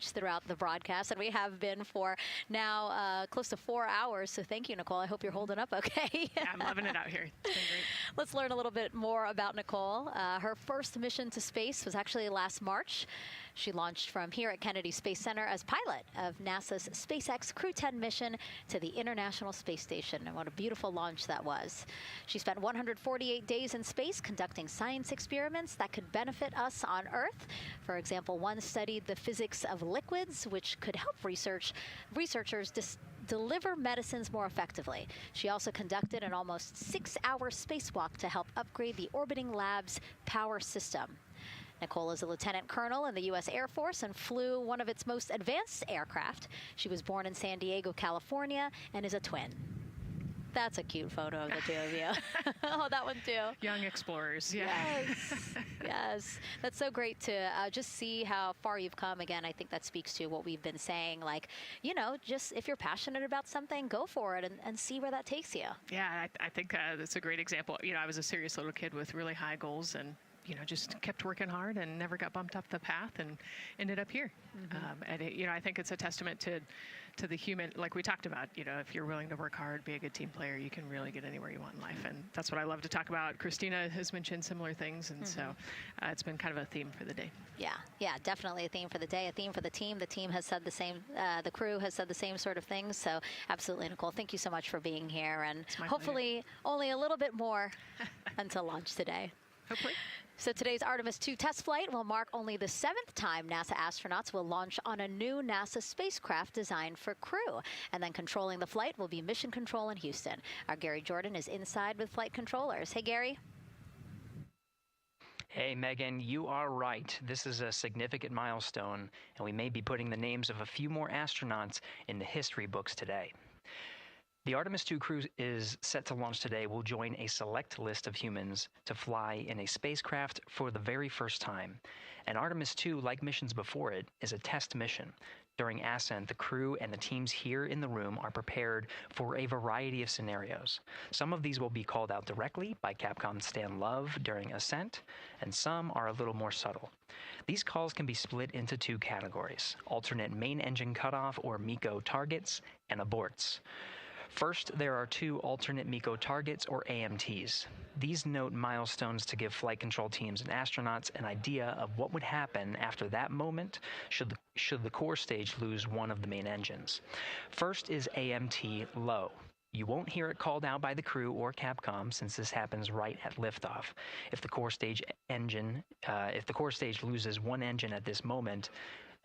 throughout the broadcast, and we have been for now close to 4 hours. So thank you, Nicole. I hope you're holding up okay. Yeah, I'm loving it out here. It's been great. Let's learn a little bit more about Nicole. Her first mission to space was actually last March. She launched from here at Kennedy Space Center as pilot of NASA's SpaceX Crew 10 mission to the International Space Station. And what a beautiful launch that was. She spent 148 days in space conducting science experiments that could benefit us on Earth. For example, one studied the physics of liquids, which could help researchers deliver medicines more effectively. She also conducted an almost 6-hour spacewalk to help upgrade the orbiting lab's power system. Nicole is a lieutenant colonel in the U.S. Air Force and flew one of its most advanced aircraft. She was born in San Diego, California, and is a twin. That's a cute photo of the two of you. Oh, that one too. Young explorers, yeah. Yes, yes. That's so great to just see how far you've come. Again, I think that speaks to what we've been saying. Like, you know, just if you're passionate about something, go for it and see where that takes you. Yeah, I think that's a great example. You know, I was a serious little kid with really high goals and, you know, just kept working hard and never got bumped off the path and ended up here. And, you know, I think it's a testament to the human, like we talked about, you know, if you're willing to work hard, be a good team player, you can really get anywhere you want in life. And that's what I love to talk about. Christina has mentioned similar things. And so it's been kind of a theme for the day. Yeah, definitely a theme for the day, a theme for the team. The team has said the same, the crew has said the same sort of things. So absolutely, Nicole, thank you so much for being here. And hopefully only a little bit more until launch today. Hopefully. So today's Artemis 2 test flight will mark only the 7th time NASA astronauts will launch on a new NASA spacecraft designed for crew. And then controlling the flight will be Mission Control in Houston. Our Gary Jordan is inside with flight controllers. Hey, Gary. Hey, Megan, you are right. This is a significant milestone, and we may be putting the names of a few more astronauts in the history books today. The Artemis 2 crew is set to launch today will join a select list of humans to fly in a spacecraft for the very first time. And Artemis 2, like missions before it, is a test mission. During ascent, the crew and the teams here in the room are prepared for a variety of scenarios. Some of these will be called out directly by Capcom Stan Love during ascent, and some are a little more subtle. These calls can be split into 2 categories: alternate main engine cutoff or MECO targets and aborts. First, there are 2 alternate MECO targets, or AMTs. These note milestones to give flight control teams and astronauts an idea of what would happen after that moment should the core stage lose one of the main engines. First is AMT low. You won't hear it called out by the crew or Capcom since this happens right at liftoff. If the core stage loses one engine at this moment,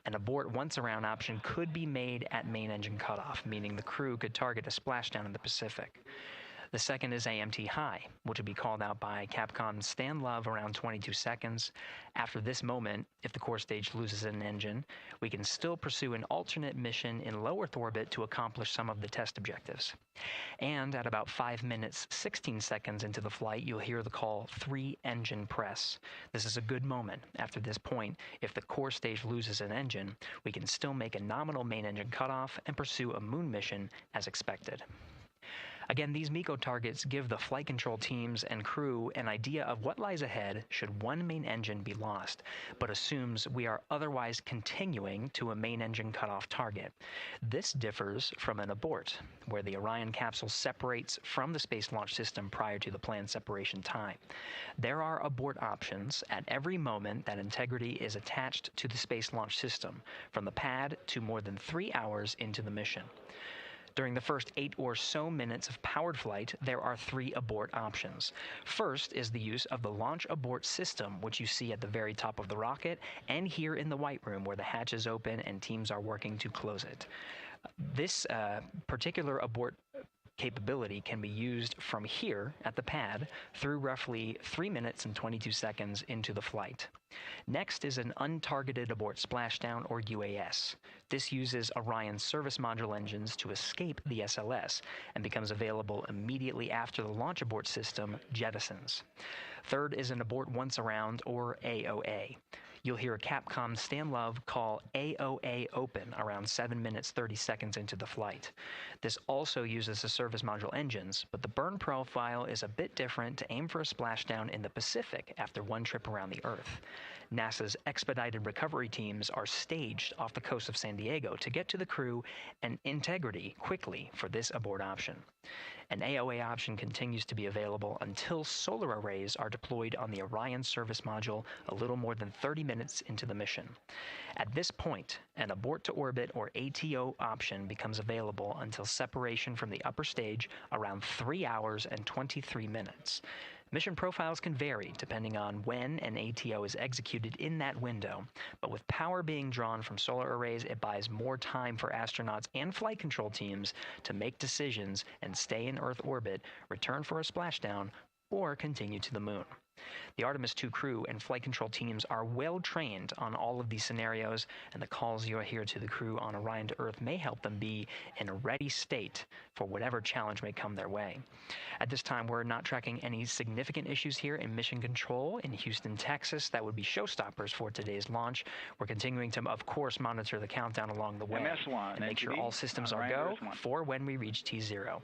an abort once around option could be made at main engine cutoff, meaning the crew could target a splashdown in the Pacific. The second is AMT high, which will be called out by Capcom's Stan Love around 22 seconds. After this moment, if the core stage loses an engine, we can still pursue an alternate mission in low Earth orbit to accomplish some of the test objectives. And at about 5 minutes, 16 seconds into the flight, you'll hear the call 3-engine press. This is a good moment. After this point, if the core stage loses an engine, we can still make a nominal main engine cutoff and pursue a moon mission as expected. Again, these MECO targets give the flight control teams and crew an idea of what lies ahead should one main engine be lost, but assumes we are otherwise continuing to a main engine cutoff target. This differs from an abort, where the Orion capsule separates from the Space Launch System prior to the planned separation time. There are abort options at every moment that integrity is attached to the Space Launch System, from the pad to more than 3 hours into the mission. During the first 8 or so minutes of powered flight, there are 3 abort options. First is the use of the launch abort system, which you see at the very top of the rocket and here in the White Room where the hatch is open and teams are working to close it. This particular abort capability can be used from here at the pad through roughly 3 minutes and 22 seconds into the flight. Next is an untargeted abort splashdown, or UAS. This uses Orion's service module engines to escape the SLS and becomes available immediately after the launch abort system jettisons. Third is an abort once around, or AOA. You'll hear a Capcom Stan Love call AOA open around 7 minutes 30 seconds into the flight. This also uses the service module engines, but the burn profile is a bit different to aim for a splashdown in the Pacific after one trip around the Earth. NASA's expedited recovery teams are staged off the coast of San Diego to get to the crew and integrity quickly for this abort option. An AOA option continues to be available until solar arrays are deployed on the Orion service module a little more than 30 minutes into the mission. At this point, an abort to orbit or ATO option becomes available until separation from the upper stage around 3 hours and 23 minutes. Mission profiles can vary depending on when an ATO is executed in that window, but with power being drawn from solar arrays, it buys more time for astronauts and flight control teams to make decisions and stay in Earth orbit, return for a splashdown, or continue to the moon. The Artemis II crew and flight control teams are well trained on all of these scenarios, and the calls you'll hear to the crew on Orion to Earth may help them be in a ready state for whatever challenge may come their way. At this time, we're not tracking any significant issues here in mission control in Houston, Texas. That would be showstoppers for today's launch. We're continuing to, of course, monitor the countdown along the way and make sure all systems are go for when we reach T0.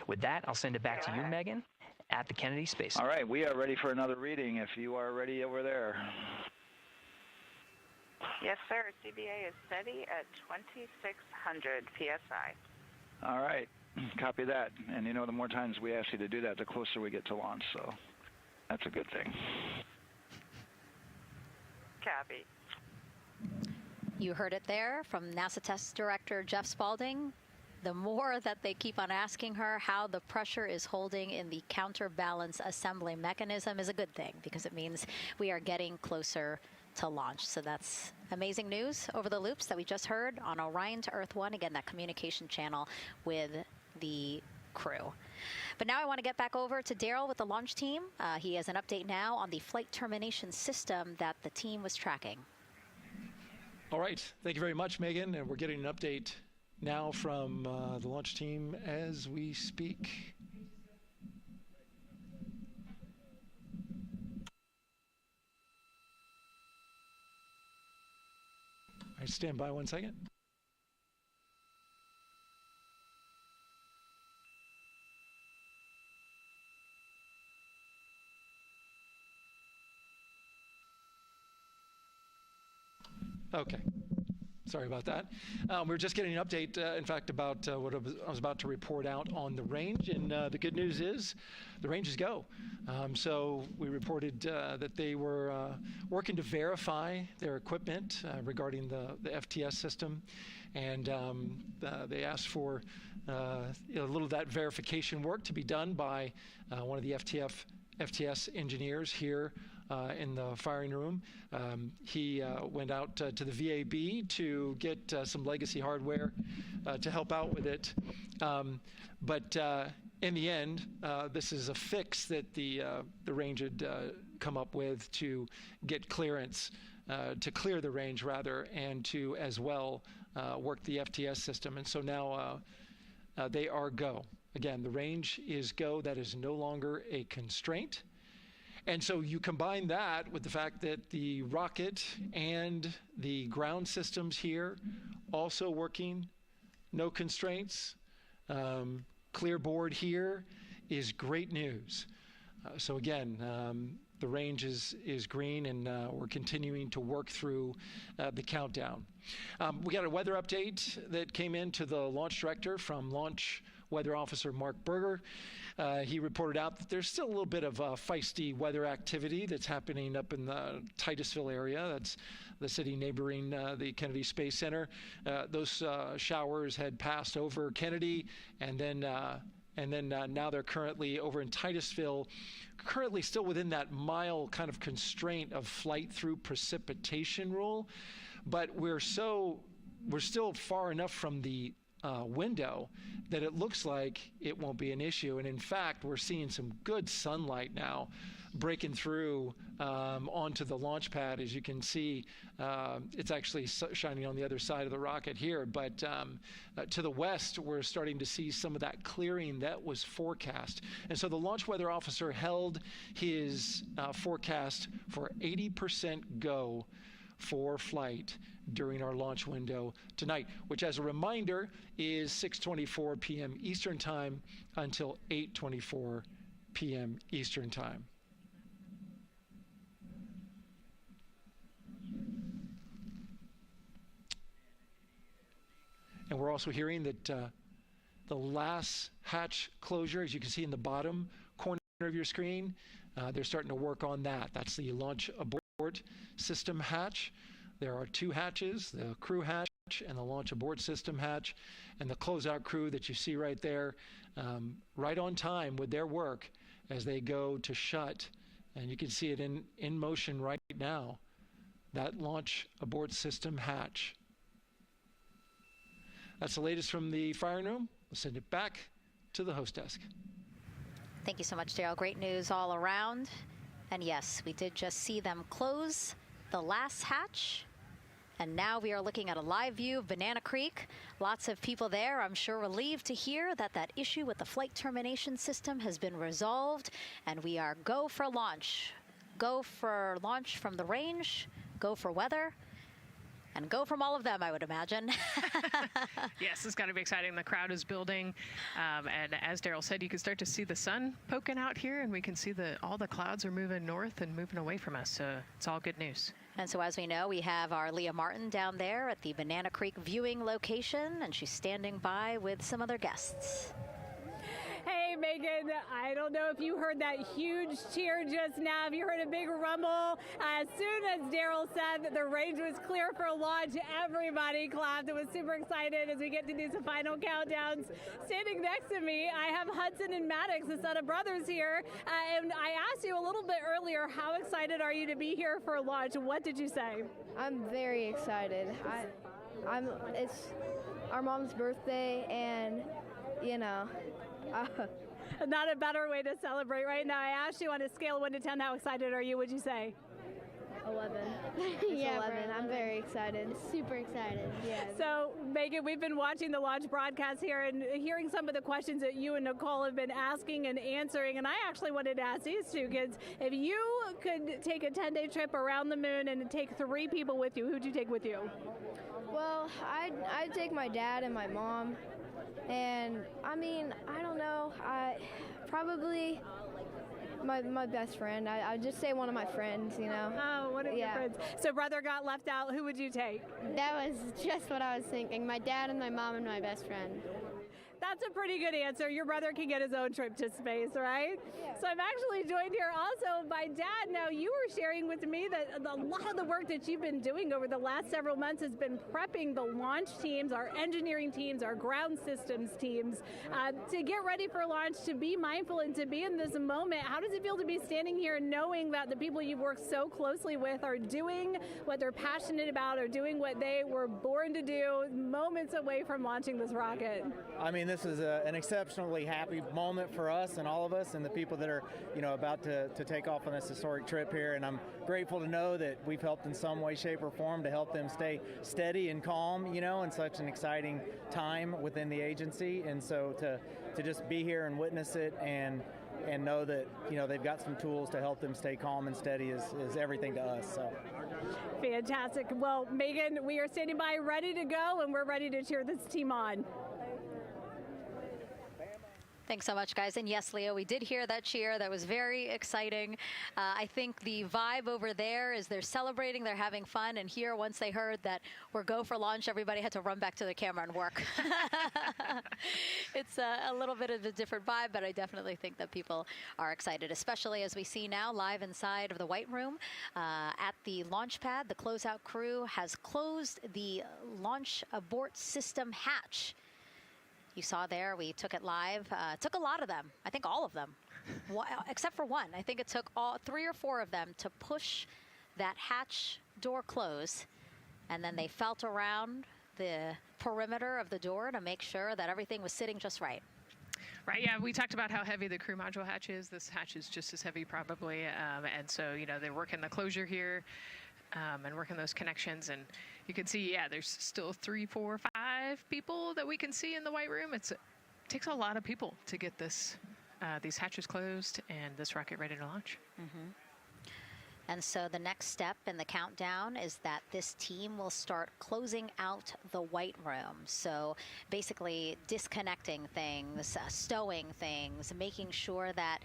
With that, I'll send it back to you, Megan, at the Kennedy Space Center. All right, we are ready for another reading if you are ready over there. Yes, sir. CBA is steady at 2,600 PSI. All right, copy that. And you know, the more times we ask you to do that, the closer we get to launch, so that's a good thing. Copy. You heard it there from NASA Test Director Jeff Spaulding. The more that they keep on asking her how the pressure is holding in the counterbalance assembly mechanism is a good thing, because it means we are getting closer to launch. So that's amazing news over the loops that we just heard on Orion to Earth 1. Again, that communication channel with the crew. But now I want to get back over to Daryl with the launch team. He has an update now on the flight termination system that the team was tracking. All right. Thank you very much, Megan. And we're getting an update now from the launch team as we speak. All right, stand by 1 second. Okay. Sorry about that. We're just getting an update, in fact, about what I was about to report out on the range. And the good news is the range is go. So we reported that they were working to verify their equipment regarding the FTS system. And they asked for a little of that verification work to be done by one of the FTS engineers here in the firing room. He went out to the VAB to get some legacy hardware to help out with it. But in the end, this is a fix that the range had come up with to get clearance, to clear the range rather, and to as well work the FTS system. And so now they are go. Again, the range is go. That is no longer a constraint. And so you combine that with the fact that the rocket and the ground systems here also working, no constraints, clear board here is great news. So again, the range is green, and we're continuing to work through the countdown. We got a weather update that came in to the launch director from Launch Weather Officer Mark Berger. He reported out that there's still a little bit of feisty weather activity that's happening up in the Titusville area. That's the city neighboring the Kennedy Space Center. Those showers had passed over Kennedy, and then now they're currently over in Titusville, currently still within that mile kind of constraint of flight through precipitation rule. But we're still far enough from the window that it looks like it won't be an issue. And in fact, we're seeing some good sunlight now breaking through onto the launch pad. As you can see, it's actually shining on the other side of the rocket here. But to the west, we're starting to see some of that clearing that was forecast. And so the launch weather officer held his forecast for 80% go for flight during our launch window tonight, which, as a reminder, is 6:24 p.m. Eastern Time until 8:24 p.m. Eastern Time. And we're also hearing that the last hatch closure, as you can see in the bottom corner of your screen, they're starting to work on that. That's the launch abort system hatch. There are two hatches, the crew hatch and the launch abort system hatch, and the closeout crew that you see right there, right on time with their work as they go to shut. And you can see it in motion right now, that launch abort system hatch. That's the latest from the firing room. We'll send it back to the host desk. Thank you so much, Daryl. Great news all around. And yes, we did just see them close the last hatch. And now we are looking at a live view of Banana Creek. Lots of people there, I'm sure, relieved to hear that that issue with the flight termination system has been resolved. And we are go for launch. Go for launch from the range, go for weather, and go from all of them, I would imagine. Yes, it's got to be exciting. The crowd is building. And as Daryl said, you can start to see the sun poking out here, and we can see all the clouds are moving north and moving away from us. So it's all good news. And so as we know, we have our Leah Martin down there at the Banana Creek viewing location, and she's standing by with some other guests. Hey, Megan, I don't know if you heard that huge cheer just now. If you heard a big rumble, as soon as Daryl said that the range was clear for launch, everybody clapped. It was super excited as we get to do some final countdowns. Standing next to me, I have Hudson and Maddox, the son of brothers here. And I asked you a little bit earlier, how excited are you to be here for launch? What did you say? I'm very excited. It's our mom's birthday, and you know. Not a better way to celebrate right now. I asked you on a scale of 1 to 10, how excited are you? Would you say? 11. Yeah, 11. I'm very excited. Super excited. Yeah. So, Megan, we've been watching the launch broadcast here and hearing some of the questions that you and Nicole have been asking and answering. And I actually wanted to ask these two kids, if you could take a 10-day trip around the moon and take 3 people with you, who'd you take with you? Well, I'd take my dad and my mom. And I mean, I don't know. Probably my best friend. I'd just say one of my friends, you know. Oh, one of your friends. So brother got left out. Who would you take? That was just what I was thinking. My dad and my mom and my best friend. That's a pretty good answer. Your brother can get his own trip to space, right? Yeah. So I'm actually joined here also by Dad. Now, you were sharing with me that a lot of the work that you've been doing over the last several months has been prepping the launch teams, our engineering teams, our ground systems teams to get ready for launch, to be mindful and to be in this moment. How does it feel to be standing here knowing that the people you've worked so closely with are doing what they're passionate about, or doing what they were born to do, moments away from launching this rocket? I mean, this is an exceptionally happy moment for us and all of us and the people that are, about to take off on this historic trip here. And I'm grateful to know that we've helped in some way, shape, or form to help them stay steady and calm, in such an exciting time within the agency. And so to just be here and witness it and know that, they've got some tools to help them stay calm and steady is everything to us. So. Fantastic. Well, Megan, we are standing by ready to go, and we're ready to cheer this team on. Thanks so much, guys. And yes, Leo, we did hear that cheer. That was very exciting. I think the vibe over there is they're celebrating, they're having fun. And here, once they heard that we're go for launch, everybody had to run back to the camera and work. It's a little bit of a different vibe, but I definitely think that people are excited, especially as we see now live inside of the White Room at the launch pad. The closeout crew has closed the launch abort system hatch. You saw there, we took it live. Took a lot of them, I think all of them, except for one. I think it took 3 or 4 of them to push that hatch door close. And then they felt around the perimeter of the door to make sure that everything was sitting just right. Right, yeah, we talked about how heavy the crew module hatch is. This hatch is just as heavy probably. And so, they're working the closure here and working those connections. And you can see, yeah, there's still 3, 4, 5 people that we can see in the White Room. It takes a lot of people to get these hatches closed and this rocket ready to launch. Mm-hmm. And so the next step in the countdown is that this team will start closing out the white room. So basically disconnecting things, stowing things, making sure that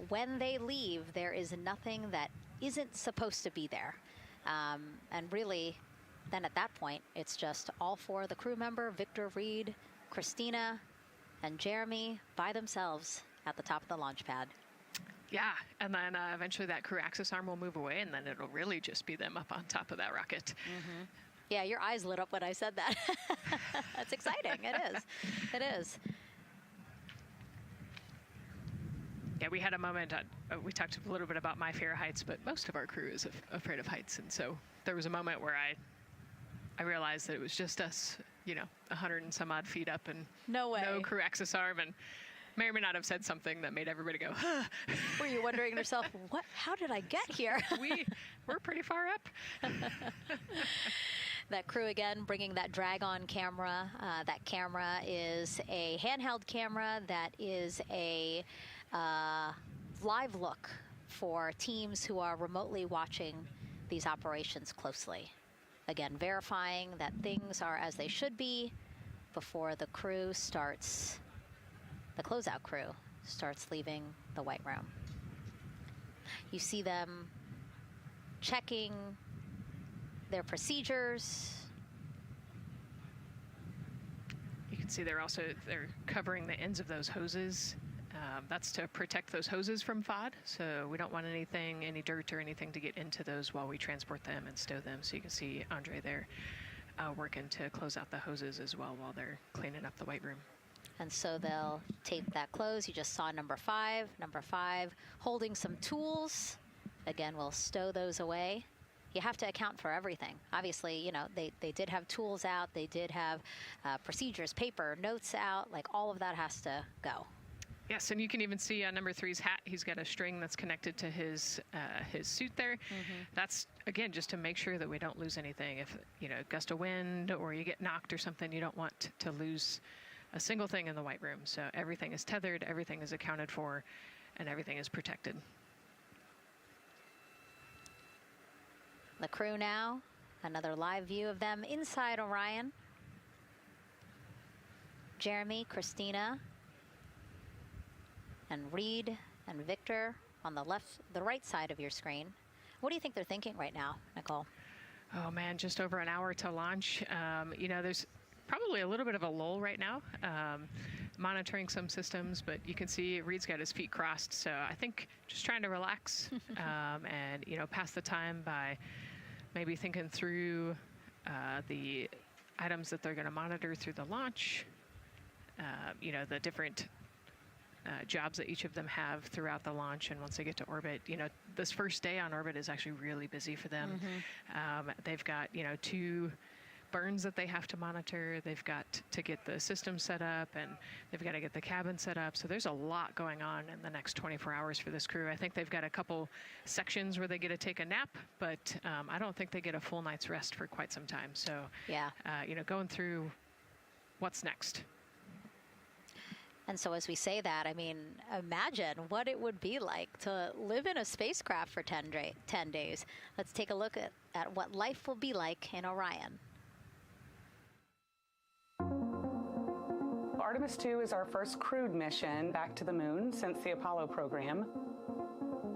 when they leave, there is nothing that isn't supposed to be there. And really, then at that point, it's just all four of the crew member, Victor, Reed, Christina, and Jeremy by themselves at the top of the launch pad. Yeah, and then eventually that crew access arm will move away, and then it'll really just be them up on top of that rocket. Mm-hmm. Yeah, your eyes lit up when I said that. That's exciting. It is. It is. Yeah, we had a moment, we talked a little bit about my fear of heights, but most of our crew is afraid of heights. And so there was a moment where I realized that it was just us, 100 and some odd feet up and no crew access arm, and may or may not have said something that made everybody go, huh. Were you wondering to yourself, how did I get here? We're pretty far up. That crew again bringing that drag-on camera. That camera is a handheld camera that is a live look for teams who are remotely watching these operations closely. Again, verifying that things are as they should be before the crew starts, the closeout crew starts leaving the white room. You see them checking their procedures. You can see they're covering the ends of those hoses. That's to protect those hoses from FOD. So we don't want any dirt or anything to get into those while we transport them and stow them. So you can see Andre there working to close out the hoses as well while they're cleaning up the white room. And so they'll tape that close. You just saw number 5. Number 5 holding some tools. Again, we'll stow those away. You have to account for everything. Obviously, they did have tools out. They did have procedures, paper, notes out. Like all of that has to go. Yes, and you can even see on number 3's hat, he's got a string that's connected to his suit there. Mm-hmm. That's, again, just to make sure that we don't lose anything. If, gust of wind or you get knocked or something, you don't want to lose a single thing in the white room. So everything is tethered, everything is accounted for, and everything is protected. The crew now, another live view of them inside Orion. Jeremy, Christina, and Reed and Victor on the right side of your screen. What do you think they're thinking right now, Nicole? Oh man, just over an hour to launch. There's probably a little bit of a lull right now, monitoring some systems, but you can see Reed's got his feet crossed. So I think just trying to relax and, pass the time by maybe thinking through the items that they're going to monitor through the launch, the different jobs that each of them have throughout the launch. And once they get to orbit, this first day on orbit is actually really busy for them. Mm-hmm. They've got, 2 burns that they have to monitor. They've got to get the system set up, and they've got to get the cabin set up. So there's a lot going on in the next 24 hours for this crew. I think they've got a couple sections where they get to take a nap, but I don't think they get a full night's rest for quite some time. So, yeah, going through what's next. And so as we say that, imagine what it would be like to live in a spacecraft for 10 days. Let's take a look at what life will be like in Orion. Artemis 2 is our first crewed mission back to the moon since the Apollo program.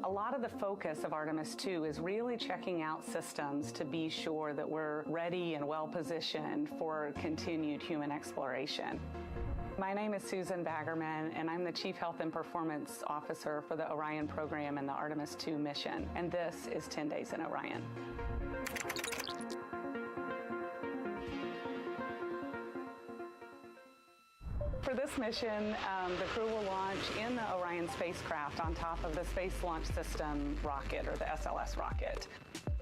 A lot of the focus of Artemis 2 is really checking out systems to be sure that we're ready and well positioned for continued human exploration. My name is Susan Baggerman, and I'm the Chief Health and Performance Officer for the Orion program and the Artemis 2 mission. And this is 10 Days in Orion. For this mission, the crew will launch in the Orion spacecraft on top of the Space Launch System rocket, or the SLS rocket.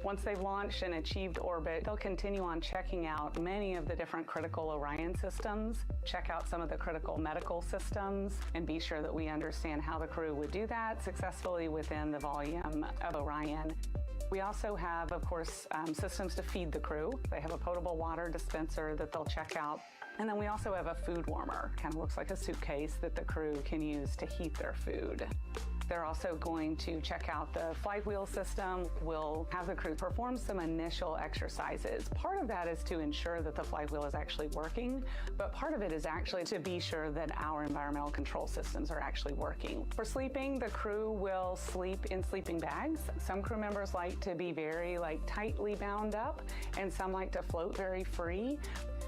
Once they've launched and achieved orbit, they'll continue on checking out many of the different critical Orion systems, check out some of the critical medical systems, and be sure that we understand how the crew would do that successfully within the volume of Orion. We also have, of course, systems to feed the crew. They have a potable water dispenser that they'll check out. And then we also have a food warmer. Kind of looks like a suitcase that the crew can use to heat their food. They're also going to check out the flight wheel system. We'll have the crew perform some initial exercises. Part of that is to ensure that the flight wheel is actually working, but part of it is actually to be sure that our environmental control systems are actually working. For sleeping, the crew will sleep in sleeping bags. Some crew members like to be very tightly bound up, and some like to float very free.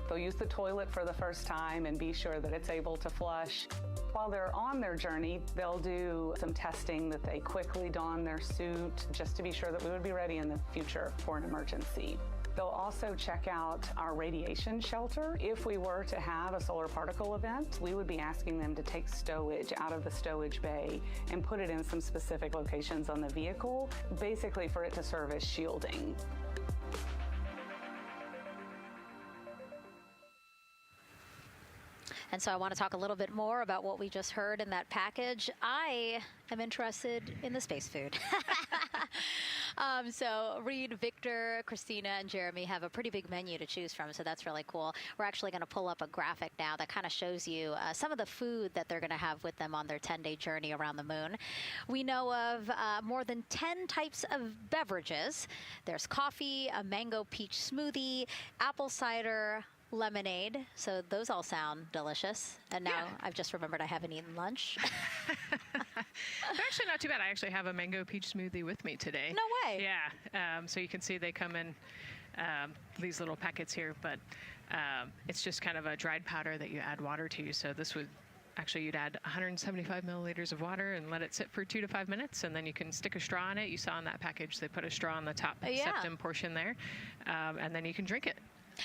They'll use the toilet for the first time and be sure that it's able to flush. While they're on their journey, they'll do some testing that they quickly don their suit just to be sure that we would be ready in the future for an emergency. They'll also check out our radiation shelter. If we were to have a solar particle event, we would be asking them to take stowage out of the stowage bay and put it in some specific locations on the vehicle, basically for it to serve as shielding. And so I want to talk a little bit more about what we just heard in that package. I am interested in the space food. So Reed, Victor, Christina, and Jeremy have a pretty big menu to choose from, so that's really cool. We're actually going to pull up a graphic now that kind of shows you some of the food that they're going to have with them on their 10-day journey around the moon. We know of more than 10 types of beverages. There's coffee, a mango peach smoothie, apple cider, lemonade. So those all sound delicious. And now I've just remembered I haven't eaten lunch. They're actually not too bad. I actually have a mango peach smoothie with me today. No way. Yeah. So you can see they come in these little packets here, but it's just kind of a dried powder that you add water to. So this would actually, you'd add 175 milliliters of water and let it sit for 2 to 5 minutes, and then you can stick a straw in it. You saw in that package they put a straw on the top septum portion there, and then you can drink it.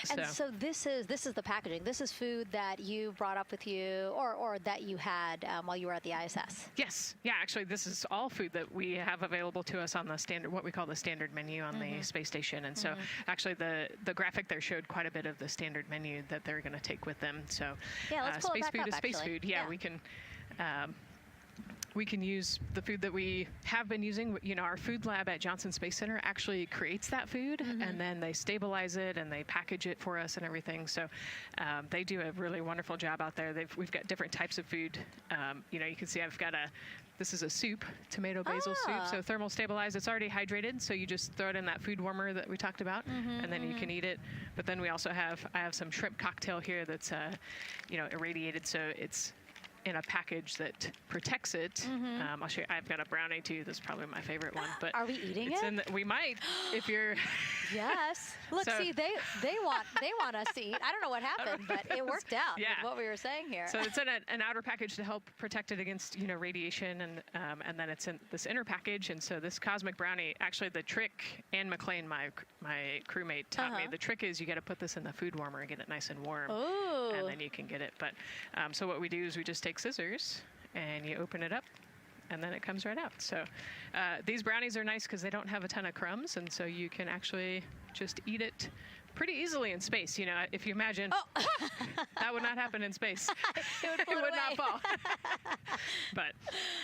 And so this is the packaging. This is food that you brought up with you, or that you had while you were at the ISS. Yes. Yeah. Actually, this is all food that we have available to us on the standard, what we call the standard menu on the space station. And so, actually, the graphic there showed quite a bit of the standard menu that they're going to take with them. So, yeah, let's pull space it back food up, is space actually. food. Yeah, we can use the food that we have been using. You know, our food lab at Johnson Space Center actually creates that food, and then they stabilize it and they package it for us and everything. So they do a really wonderful job out there. We've got different types of food. You know, you can see I've got this is a soup, tomato basil soup, so thermal stabilized. It's already hydrated, so you just throw it in that food warmer that we talked about, and then you can eat it. But then we also I have some shrimp cocktail here that's, you know, irradiated, so it's in a package that protects it. I'll show you. I've got a brownie too. This is probably my favorite one. But are we eating it? We might, if you're. Yes. Look, see, they want us to eat. I don't know what happened, but it worked out with what we were saying here. So it's in an outer package to help protect it against, you know, radiation, and then it's in this inner package. And so this cosmic brownie, actually the trick, Ann McLean, my crewmate, taught me. The trick is you got to put this in the food warmer and get it nice and warm, and then you can get it. But so what we do is we just take scissors and you open it up, and then it comes right out. So these brownies are nice because they don't have a ton of crumbs, and so you can actually just eat it pretty easily in space. You know, if you imagine, that would not happen in space. It would not fall. But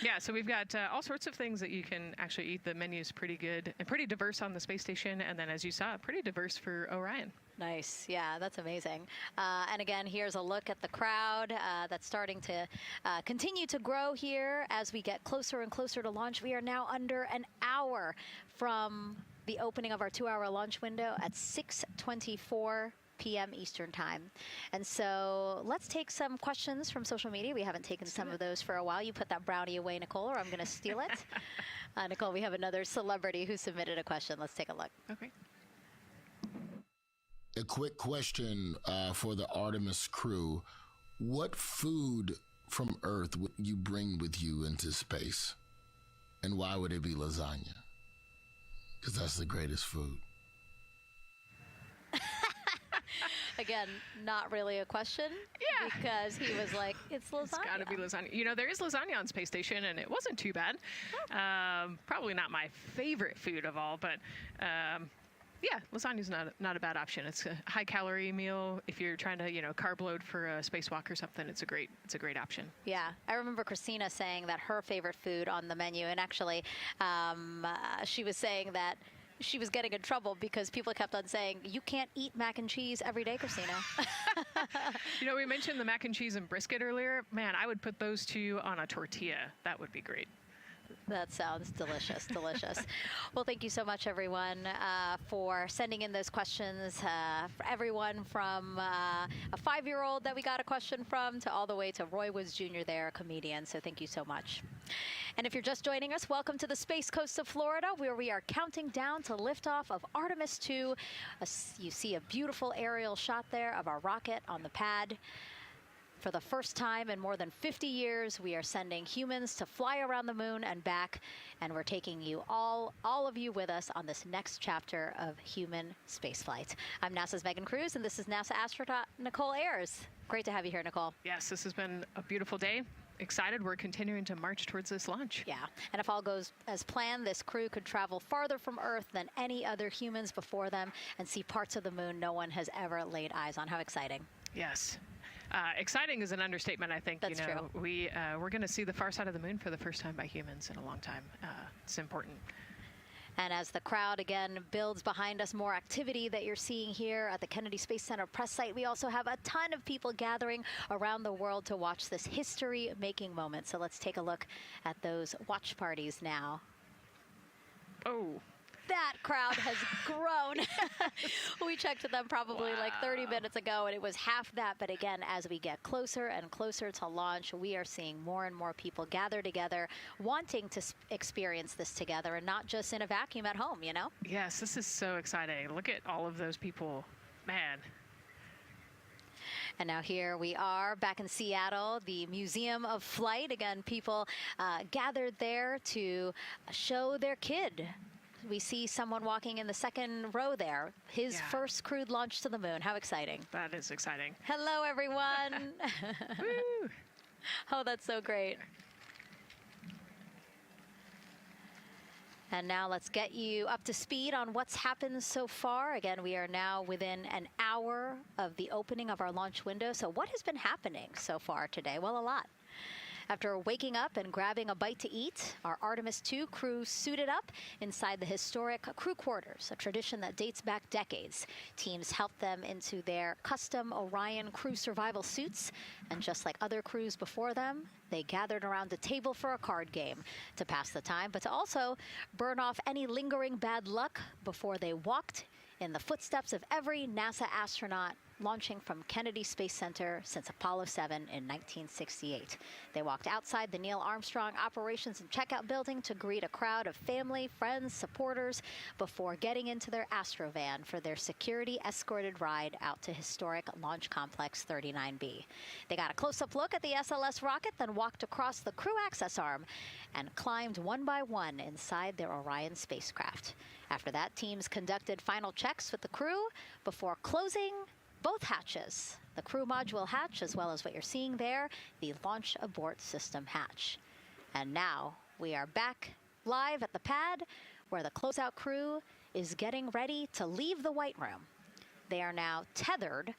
yeah, so we've got all sorts of things that you can actually eat. The menu's pretty good and pretty diverse on the space station, and then as you saw, pretty diverse for Orion. Nice. Yeah, that's amazing. And again, here's a look at the crowd that's starting to continue to grow here as we get closer and closer to launch. We are now under an hour from the opening of our 2-hour launch window at 6:24 p.m. Eastern Time. And so let's take some questions from social media. We haven't taken some of those for a while. You put that brownie away, Nicole, or I'm going to steal it. Nicole, we have another celebrity who submitted a question. Let's take a look. Okay. A quick question for the Artemis crew. What food from Earth would you bring with you into space? And why would it be lasagna? Because that's the greatest food. Again, not really a question. Yeah. Because he was like, it's lasagna. It's got to be lasagna. You know, there is lasagna on Space Station, and it wasn't too bad. Probably not my favorite food of all, but yeah, lasagna's not a bad option. It's a high-calorie meal. If you're trying to, you know, carb load for a spacewalk or something, it's a great option. Yeah, I remember Christina saying that her favorite food on the menu, and actually, she was saying that she was getting in trouble because people kept on saying, you can't eat mac and cheese every day, Christina. You know, we mentioned the mac and cheese and brisket earlier. Man, I would put those two on a tortilla. That would be great. That sounds delicious, delicious. Well, thank you so much, everyone, for sending in those questions. For everyone from a 5-year-old that we got a question from to all the way to Roy Woods Jr. there, a comedian. So thank you so much. And if you're just joining us, welcome to the Space Coast of Florida, where we are counting down to liftoff of Artemis 2. You see a beautiful aerial shot there of our rocket on the pad. For the first time in more than 50 years, we are sending humans to fly around the moon and back, and we're taking you all of you with us on this next chapter of human spaceflight. I'm NASA's Megan Cruz, and this is NASA astronaut Nicole Ayers. Great to have you here, Nicole. Yes, this has been a beautiful day. Excited. We're continuing to march towards this launch. Yeah, and if all goes as planned, this crew could travel farther from Earth than any other humans before them and see parts of the moon no one has ever laid eyes on. How exciting. Yes. Exciting is an understatement, I think. That's true. We're going to see the far side of the moon for the first time by humans in a long time. It's important. And as the crowd again builds behind us, more activity that you're seeing here at the Kennedy Space Center press site. We also have a ton of people gathering around the world to watch this history-making moment. So let's take a look at those watch parties now. Oh. That crowd has grown. We checked with them probably like 30 minutes ago, and it was half that. But again, as we get closer and closer to launch, we are seeing more and more people gather together, wanting to experience this together and not just in a vacuum at home, you know? Yes, this is so exciting. Look at all of those people. Man. And now here we are back in Seattle, the Museum of Flight. Again, people gathered there to show their kid. We see someone walking in the second row there. His first crewed launch to the moon. How exciting. That is exciting. Hello, everyone. Woo. Oh, that's so great. And now let's get you up to speed on what's happened so far. Again, we are now within an hour of the opening of our launch window. So what has been happening so far today? Well, a lot. After waking up and grabbing a bite to eat, our Artemis 2 crew suited up inside the historic crew quarters, a tradition that dates back decades. Teams helped them into their custom Orion crew survival suits, and just like other crews before them, they gathered around a table for a card game to pass the time, but to also burn off any lingering bad luck before they walked in the footsteps of every NASA astronaut launching from Kennedy Space Center since Apollo 7 in 1968. They walked outside the Neil Armstrong Operations and Checkout Building to greet a crowd of family, friends, supporters before getting into their Astrovan for their security-escorted ride out to historic Launch Complex 39B. They got a close-up look at the SLS rocket, then walked across the crew access arm and climbed one by one inside their Orion spacecraft. After that, teams conducted final checks with the crew before closing both hatches, the crew module hatch, as well as what you're seeing there, the launch abort system hatch. And now we are back live at the pad where the closeout crew is getting ready to leave the White Room. They are now tethered,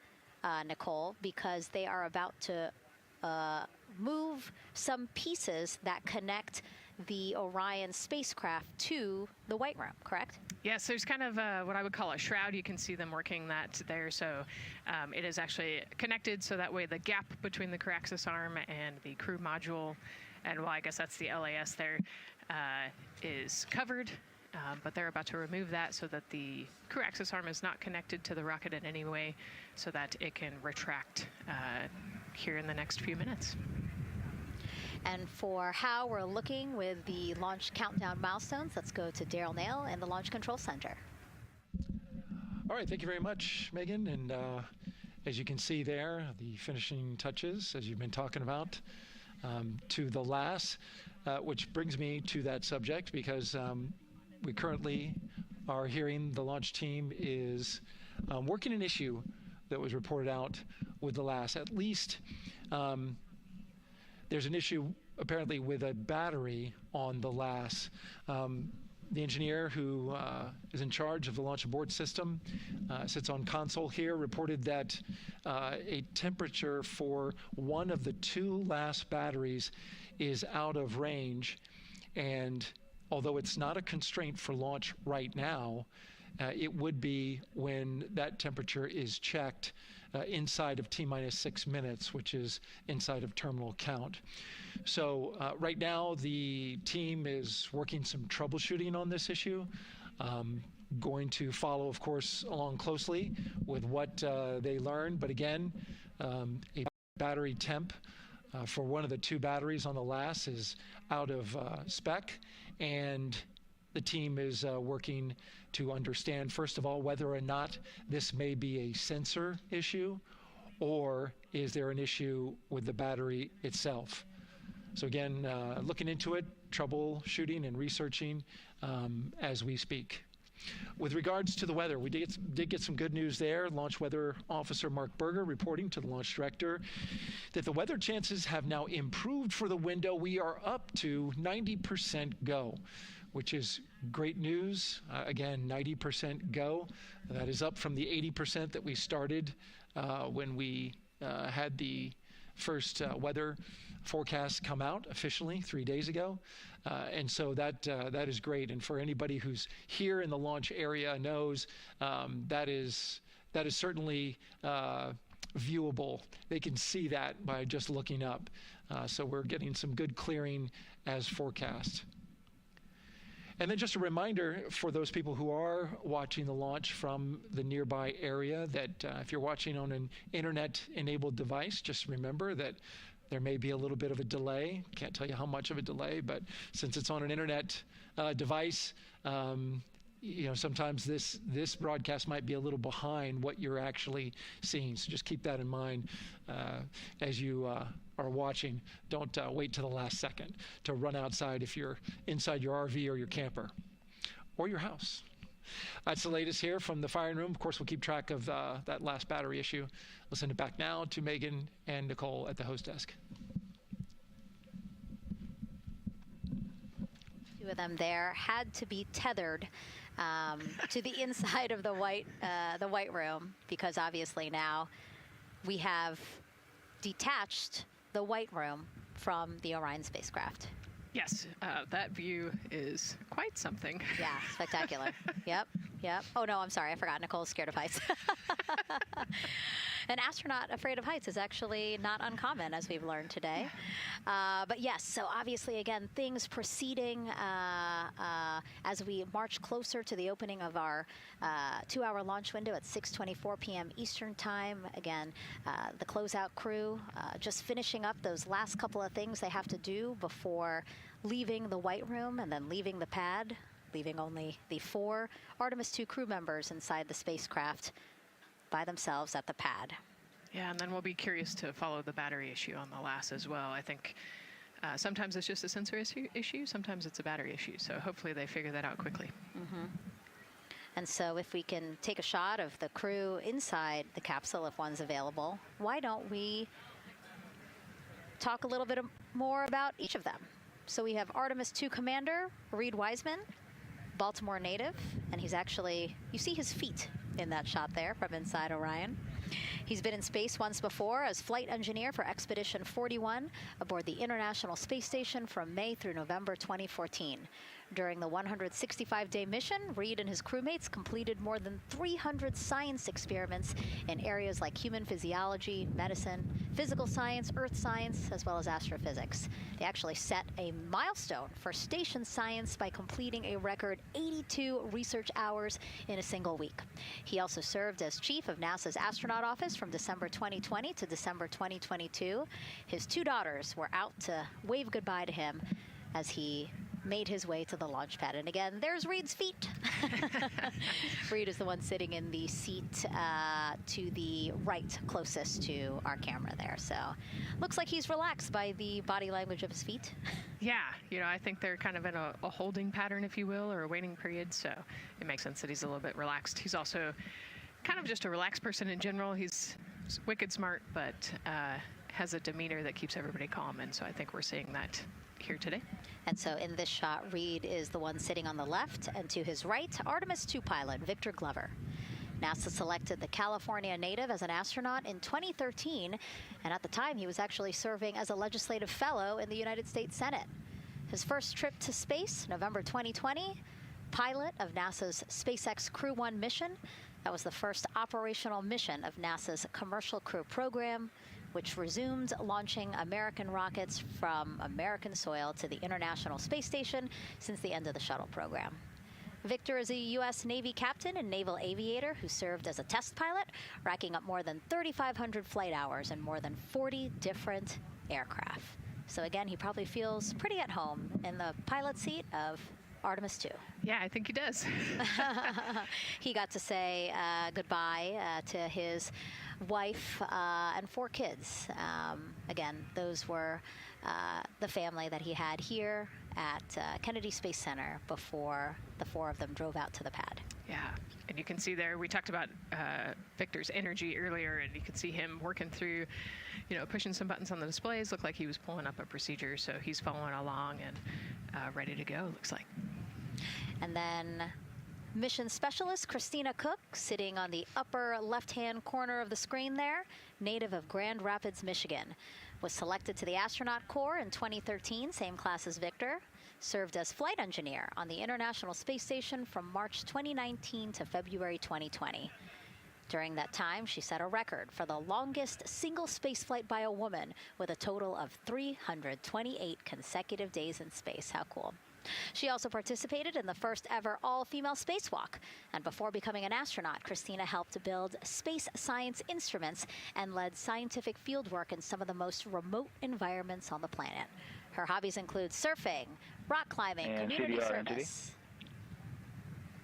Nicole, because they are about to move some pieces that connect the Orion spacecraft to the White Room, correct? Yes, there's kind of what I would call a shroud. You can see them working that there. So it is actually connected, so that way the gap between the crew access arm and the crew module, and well, I guess that's the LAS there, is covered. But they're about to remove that so that the crew access arm is not connected to the rocket in any way, so that it can retract here in the next few minutes. And for how we're looking with the launch countdown milestones, let's go to Daryl Nail in the Launch Control Center. All right, thank you very much, Megan. And as you can see there, the finishing touches, as you've been talking about, to the LAS, which brings me to that subject, because we currently are hearing the launch team is working an issue that was reported out with the LAS. At least there's an issue apparently with a battery on the LAS. The engineer who is in charge of the launch abort system sits on console here, reported that a temperature for one of the two LAS batteries is out of range. And although it's not a constraint for launch right now, it would be when that temperature is checked inside of T-minus 6 minutes, which is inside of terminal count. So right now, the team is working some troubleshooting on this issue. Going to follow, of course, along closely with what they learn. But again, a battery temp for one of the 2 batteries on the LAS is out of spec, and the team is working to understand, first of all, whether or not this may be a sensor issue, or is there an issue with the battery itself. So again, looking into it, troubleshooting and researching as we speak. With regards to the weather, we did get some good news there. Launch Weather Officer Mark Berger reporting to the launch director that the weather chances have now improved for the window. We are up to 90% go, which is great news. Again, 90% go. That is up from the 80% that we started when we had the first weather forecast come out officially 3 days ago. And so that is great. And for anybody who's here in the launch area knows that is certainly viewable. They can see that by just looking up. So we're getting some good clearing as forecast. And then just a reminder for those people who are watching the launch from the nearby area that if you're watching on an internet-enabled device, just remember that there may be a little bit of a delay. Can't tell you how much of a delay, but since it's on an internet device, sometimes this broadcast might be a little behind what you're actually seeing. So just keep that in mind as you are watching. Don't wait to the last second to run outside if you're inside your RV or your camper or your house. That's the latest here from the firing room. Of course, we'll keep track of that last battery issue. We'll send it back now to Megan and Nicole at the host desk. 2 of them there had to be tethered to the inside of the white room, because obviously now we have detached the white room from the Orion spacecraft. Yes, that view is quite something. Yeah, spectacular. Yep. Oh, no, I'm sorry. I forgot. Nicole's scared of heights. An astronaut afraid of heights is actually not uncommon, as we've learned today. But yes, so obviously, again, things proceeding as we march closer to the opening of our 2-hour launch window at 6:24 p.m. Eastern Time. Again, the closeout crew just finishing up those last couple of things they have to do before leaving the white room and then leaving the pad, leaving only the 4 Artemis II crew members inside the spacecraft by themselves at the pad. Yeah, and then we'll be curious to follow the battery issue on the LAS as well. I think sometimes it's just a sensor issue, sometimes it's a battery issue. So hopefully they figure that out quickly. Mm-hmm. And so if we can take a shot of the crew inside the capsule, if one's available, why don't we talk a little bit more about each of them? So we have Artemis II Commander Reed Wiseman, Baltimore native, and he's actually, you see his feet in that shot there from inside Orion. He's been in space once before as flight engineer for Expedition 41 aboard the International Space Station from May through November 2014. During the 165-day mission, Reed and his crewmates completed more than 300 science experiments in areas like human physiology, medicine, physical science, earth science, as well as astrophysics. They actually set a milestone for station science by completing a record 82 research hours in a single week. He also served as chief of NASA's astronaut office from December 2020 to December 2022. His 2 daughters were out to wave goodbye to him as he made his way to the launch pad. And again, there's Reed's feet. Reed is the one sitting in the seat to the right, closest to our camera there. So looks like he's relaxed by the body language of his feet. Yeah, I think they're kind of in a holding pattern, if you will, or a waiting period. So it makes sense that he's a little bit relaxed. He's also kind of just a relaxed person in general. He's wicked smart, but has a demeanor that keeps everybody calm. And so I think we're seeing that here today. And so in this shot, Reed is the one sitting on the left, and to his right, Artemis II pilot Victor Glover. NASA selected the California native as an astronaut in 2013, and at the time he was actually serving as a legislative fellow in the United States Senate. His first trip to space, November 2020, pilot of NASA's SpaceX Crew 1 mission, That was the first operational mission of NASA's Commercial Crew program, which resumed launching American rockets from American soil to the International Space Station since the end of the shuttle program. Victor is a U.S. Navy captain and naval aviator who served as a test pilot, racking up more than 3,500 flight hours in more than 40 different aircraft. So again, he probably feels pretty at home in the pilot seat of Artemis 2. Yeah, I think he does. He got to say goodbye to his wife and 4 kids. Again, those were the family that he had here at Kennedy Space Center before the 4 of them drove out to the pad. Yeah, and you can see there, we talked about Victor's energy earlier, and you can see him working through, pushing some buttons on the displays. Looked like he was pulling up a procedure, so he's following along and ready to go, looks like. And then mission specialist Christina Cook, sitting on the upper left-hand corner of the screen there, native of Grand Rapids, Michigan, was selected to the Astronaut Corps in 2013, same class as Victor, served as flight engineer on the International Space Station from March 2019 to February 2020. During that time, she set a record for the longest single spaceflight by a woman with a total of 328 consecutive days in space. How cool. She also participated in the first ever all-female spacewalk. And before becoming an astronaut, Christina helped build space science instruments and led scientific fieldwork in some of the most remote environments on the planet. Her hobbies include surfing, rock climbing, and community CDR, service,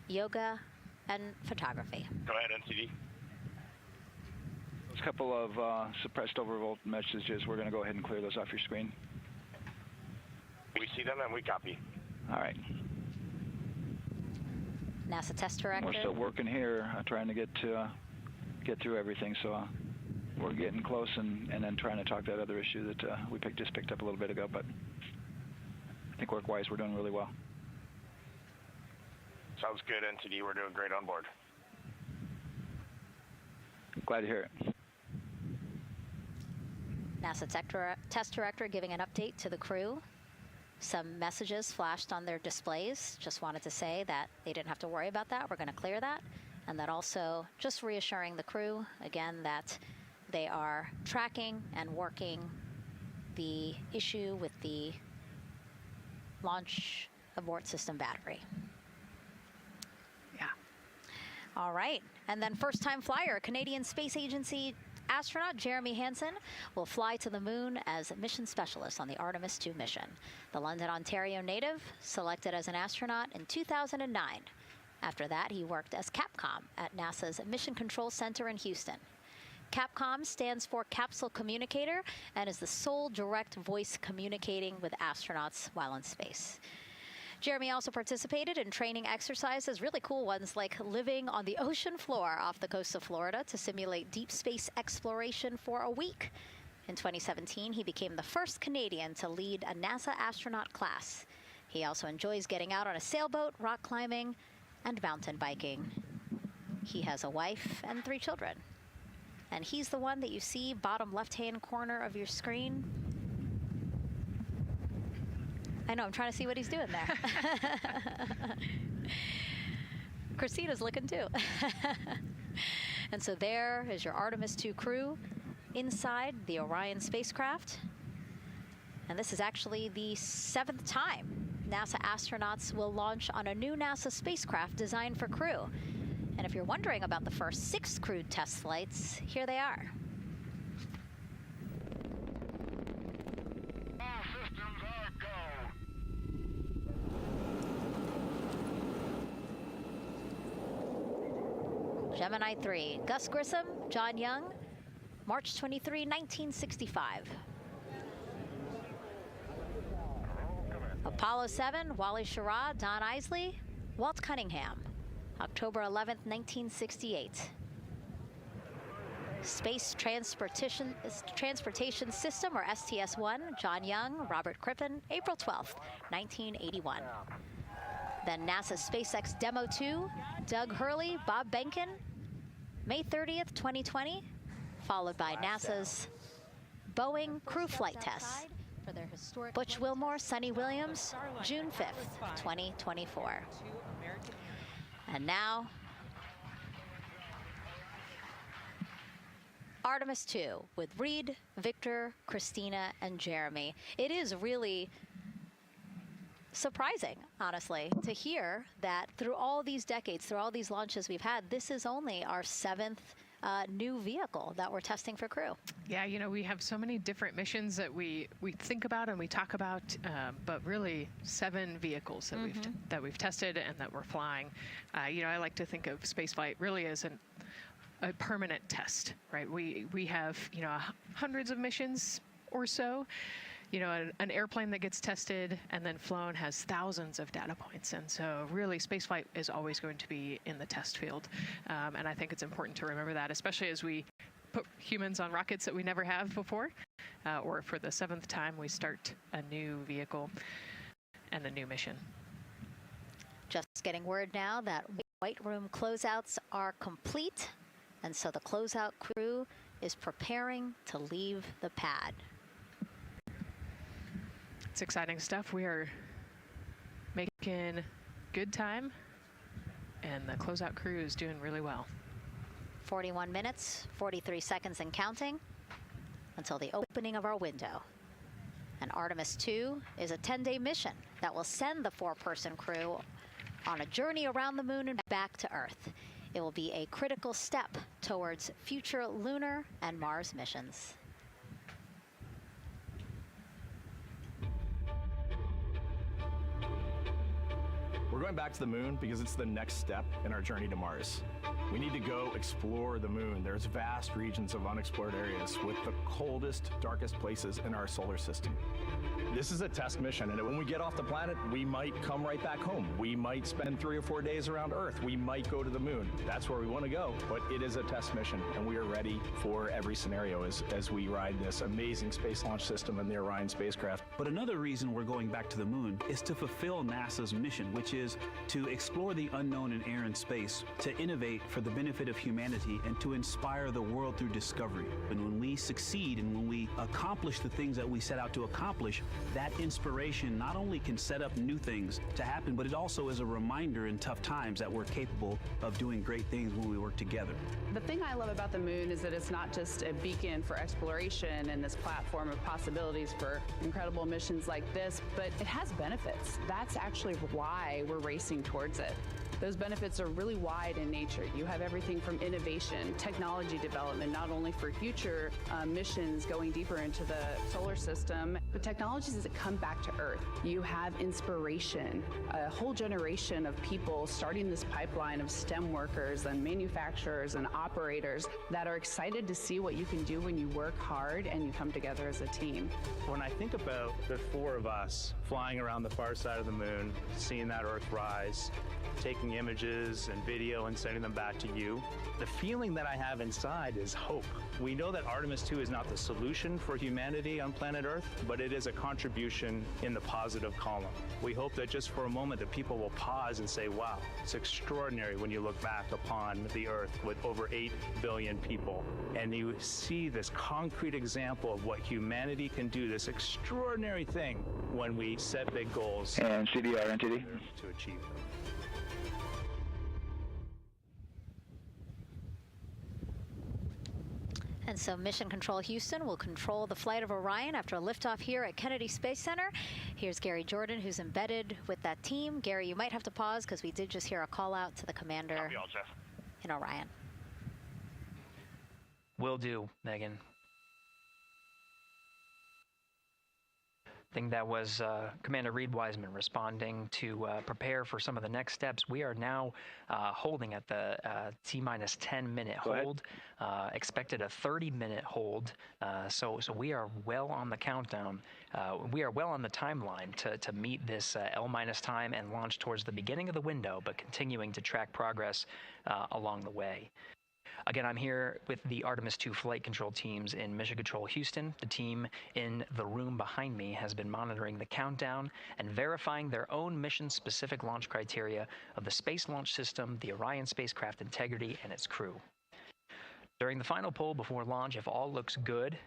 yoga, and photography. Go ahead, NCD. Those couple of suppressed overvolt messages, we're going to go ahead and clear those off your screen. We see them and we copy. All right. NASA test director. We're still working here, trying to get through everything. So we're getting close, and then trying to talk that other issue that we just picked up a little bit ago. But I think work-wise, we're doing really well. Sounds good, NTD. We're doing great on board. Glad to hear it. NASA test director giving an update to the crew. Some messages flashed on their displays. Just wanted to say that they didn't have to worry about that. We're going to clear that. And that also just reassuring the crew, again, that they are tracking and working the issue with the launch abort system battery. Yeah. All right. And then first-time flyer, Canadian Space Agency astronaut Jeremy Hansen will fly to the moon as a mission specialist on the Artemis 2 mission. The London, Ontario native selected as an astronaut in 2009. After that, he worked as Capcom at NASA's Mission Control Center in Houston. Capcom stands for Capsule Communicator and is the sole direct voice communicating with astronauts while in space. Jeremy also participated in training exercises, really cool ones like living on the ocean floor off the coast of Florida to simulate deep space exploration for a week. In 2017, he became the first Canadian to lead a NASA astronaut class. He also enjoys getting out on a sailboat, rock climbing, and mountain biking. He has a wife and 3 children. And he's the one that you see bottom left-hand corner of your screen. I know, I'm trying to see what he's doing there. Christina's looking too. And so there is your Artemis 2 crew inside the Orion spacecraft. And this is actually the 7th time NASA astronauts will launch on a new NASA spacecraft designed for crew. And if you're wondering about the first 6 crewed test flights, here they are. Gemini 3, Gus Grissom, John Young, March 23, 1965. Apollo 7, Wally Schirra, Don Isley, Walt Cunningham, October 11, 1968. Space Transportation System, or STS-1, John Young, Robert Crippen, April 12, 1981. Then NASA's SpaceX Demo 2, Doug Hurley, Bob Behnken, May 30th, 2020, followed by NASA's Boeing crew flight tests. Butch Wilmore, Sonny Williams, June 5th, 2024. And now, Artemis 2 with Reed, Victor, Christina, and Jeremy. It is really surprising, honestly, to hear that through all these decades, through all these launches we've had, this is only our 7th new vehicle that we're testing for crew. Yeah, you know, we have so many different missions that we think about and we talk about, but really 7 vehicles that we've tested and that we're flying. You know, I like to think of spaceflight really as a permanent test, right? We have, you know, hundreds of missions or so. You know, an airplane that gets tested and then flown has thousands of data points. And so really spaceflight is always going to be in the test field. And I think it's important to remember that, especially as we put humans on rockets that we never have before, or for the 7th time we start a new vehicle and a new mission. Just getting word now that White Room closeouts are complete. And so the closeout crew is preparing to leave the pad. It's exciting stuff. We are making good time, and the closeout crew is doing really well. 41 minutes, 43 seconds and counting until the opening of our window. And Artemis 2 is a 10-day mission that will send the 4-person crew on a journey around the moon and back to Earth. It will be a critical step towards future lunar and Mars missions. We're going back to the moon because it's the next step in our journey to Mars. We need to go explore the moon. There's vast regions of unexplored areas with the coldest, darkest places in our solar system. This is a test mission, and when we get off the planet, we might come right back home. We might spend 3 or 4 days around Earth. We might go to the moon. That's where we want to go, but it is a test mission, and we are ready for every scenario as we ride this amazing space launch system and the Orion spacecraft. But another reason we're going back to the moon is to fulfill NASA's mission, which is to explore the unknown in air and space, to innovate for the benefit of humanity, and to inspire the world through discovery. And when we succeed and when we accomplish the things that we set out to accomplish, that inspiration not only can set up new things to happen, but it also is a reminder in tough times that we're capable of doing great things when we work together. The thing I love about the moon is that it's not just a beacon for exploration and this platform of possibilities for incredible missions like this, but it has benefits. That's actually why we're racing towards it. Those benefits are really wide in nature. You have everything from innovation, technology development, not only for future missions going deeper into the solar system, but technologies that come back to Earth. You have inspiration, a whole generation of people starting this pipeline of STEM workers and manufacturers and operators that are excited to see what you can do when you work hard and you come together as a team. When I think about the 4 of us flying around the far side of the moon, seeing that Earth rise, taking images and video and sending them back to you, the feeling that I have inside is hope. We know that Artemis 2 is not the solution for humanity on planet Earth, but it is a contribution in the positive column. We hope that just for a moment that people will pause and say, wow, it's extraordinary when you look back upon the Earth with over 8 billion people, and you see this concrete example of what humanity can do, this extraordinary thing when we set big goals and CDR entity to achieve them. And so Mission Control Houston will control the flight of Orion after a liftoff here at Kennedy Space Center. Here's Gary Jordan, who's embedded with that team. Gary, you might have to pause because we did just hear a call out to the commander in Orion. Will do, Megan. I think that was Commander Reed Wiseman responding to prepare for some of the next steps. We are now holding at the T-minus 10-minute hold. Expected a 30-minute hold. So we are well on the countdown. We are well on the timeline to meet this L- time and launch towards the beginning of the window, but continuing to track progress along the way. Again, I'm here with the Artemis 2 flight control teams in Mission Control Houston. The team in the room behind me has been monitoring the countdown and verifying their own mission-specific launch criteria of the Space Launch System, the Orion spacecraft integrity, and its crew. During the final poll before launch, if all looks good,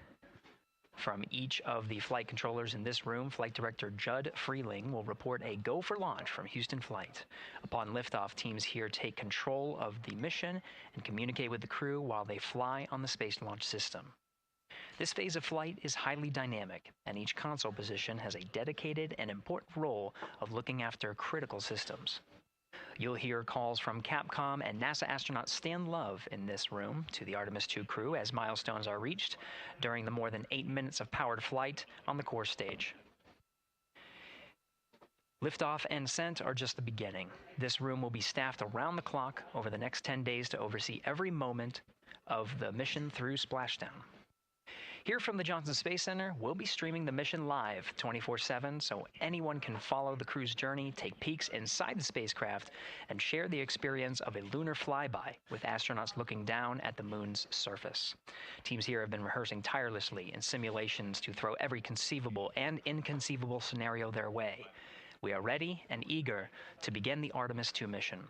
From each of the flight controllers in this room, Flight Director Judd Freeling will report a go for launch from Houston Flight. Upon liftoff, teams here take control of the mission and communicate with the crew while they fly on the Space Launch System. This phase of flight is highly dynamic, and each console position has a dedicated and important role of looking after critical systems. You'll hear calls from Capcom and NASA astronaut Stan Love in this room to the Artemis II crew as milestones are reached during the more than 8 minutes of powered flight on the core stage. Liftoff and ascent are just the beginning. This room will be staffed around the clock over the next 10 days to oversee every moment of the mission through splashdown. Here from the Johnson Space Center, we'll be streaming the mission live 24/7 so anyone can follow the crew's journey, take peeks inside the spacecraft, and share the experience of a lunar flyby with astronauts looking down at the moon's surface. Teams here have been rehearsing tirelessly in simulations to throw every conceivable and inconceivable scenario their way. We are ready and eager to begin the Artemis II mission.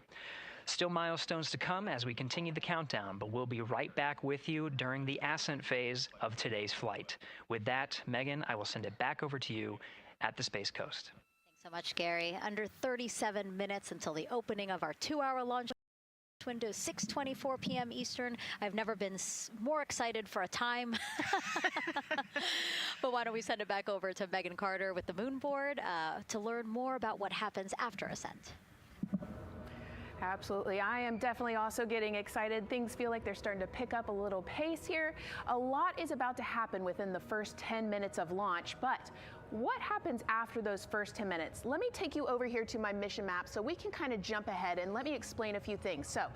Still milestones to come as we continue the countdown, but we'll be right back with you during the ascent phase of today's flight. With that, Megan, I will send it back over to you at the Space Coast. Thanks so much, Gary. Under 37 minutes until the opening of our 2-hour launch window, 6:24 p.m. Eastern. I've never been more excited for a time. But why don't we send it back over to Megan Carter with the Moon Board to learn more about what happens after ascent. Absolutely. I am definitely also getting excited. Things feel like they're starting to pick up a little pace here. A lot is about to happen within the first 10 minutes of launch, but what happens after those first 10 minutes? Let me take you over here to my mission map so we can kind of jump ahead and let me explain a few things. So,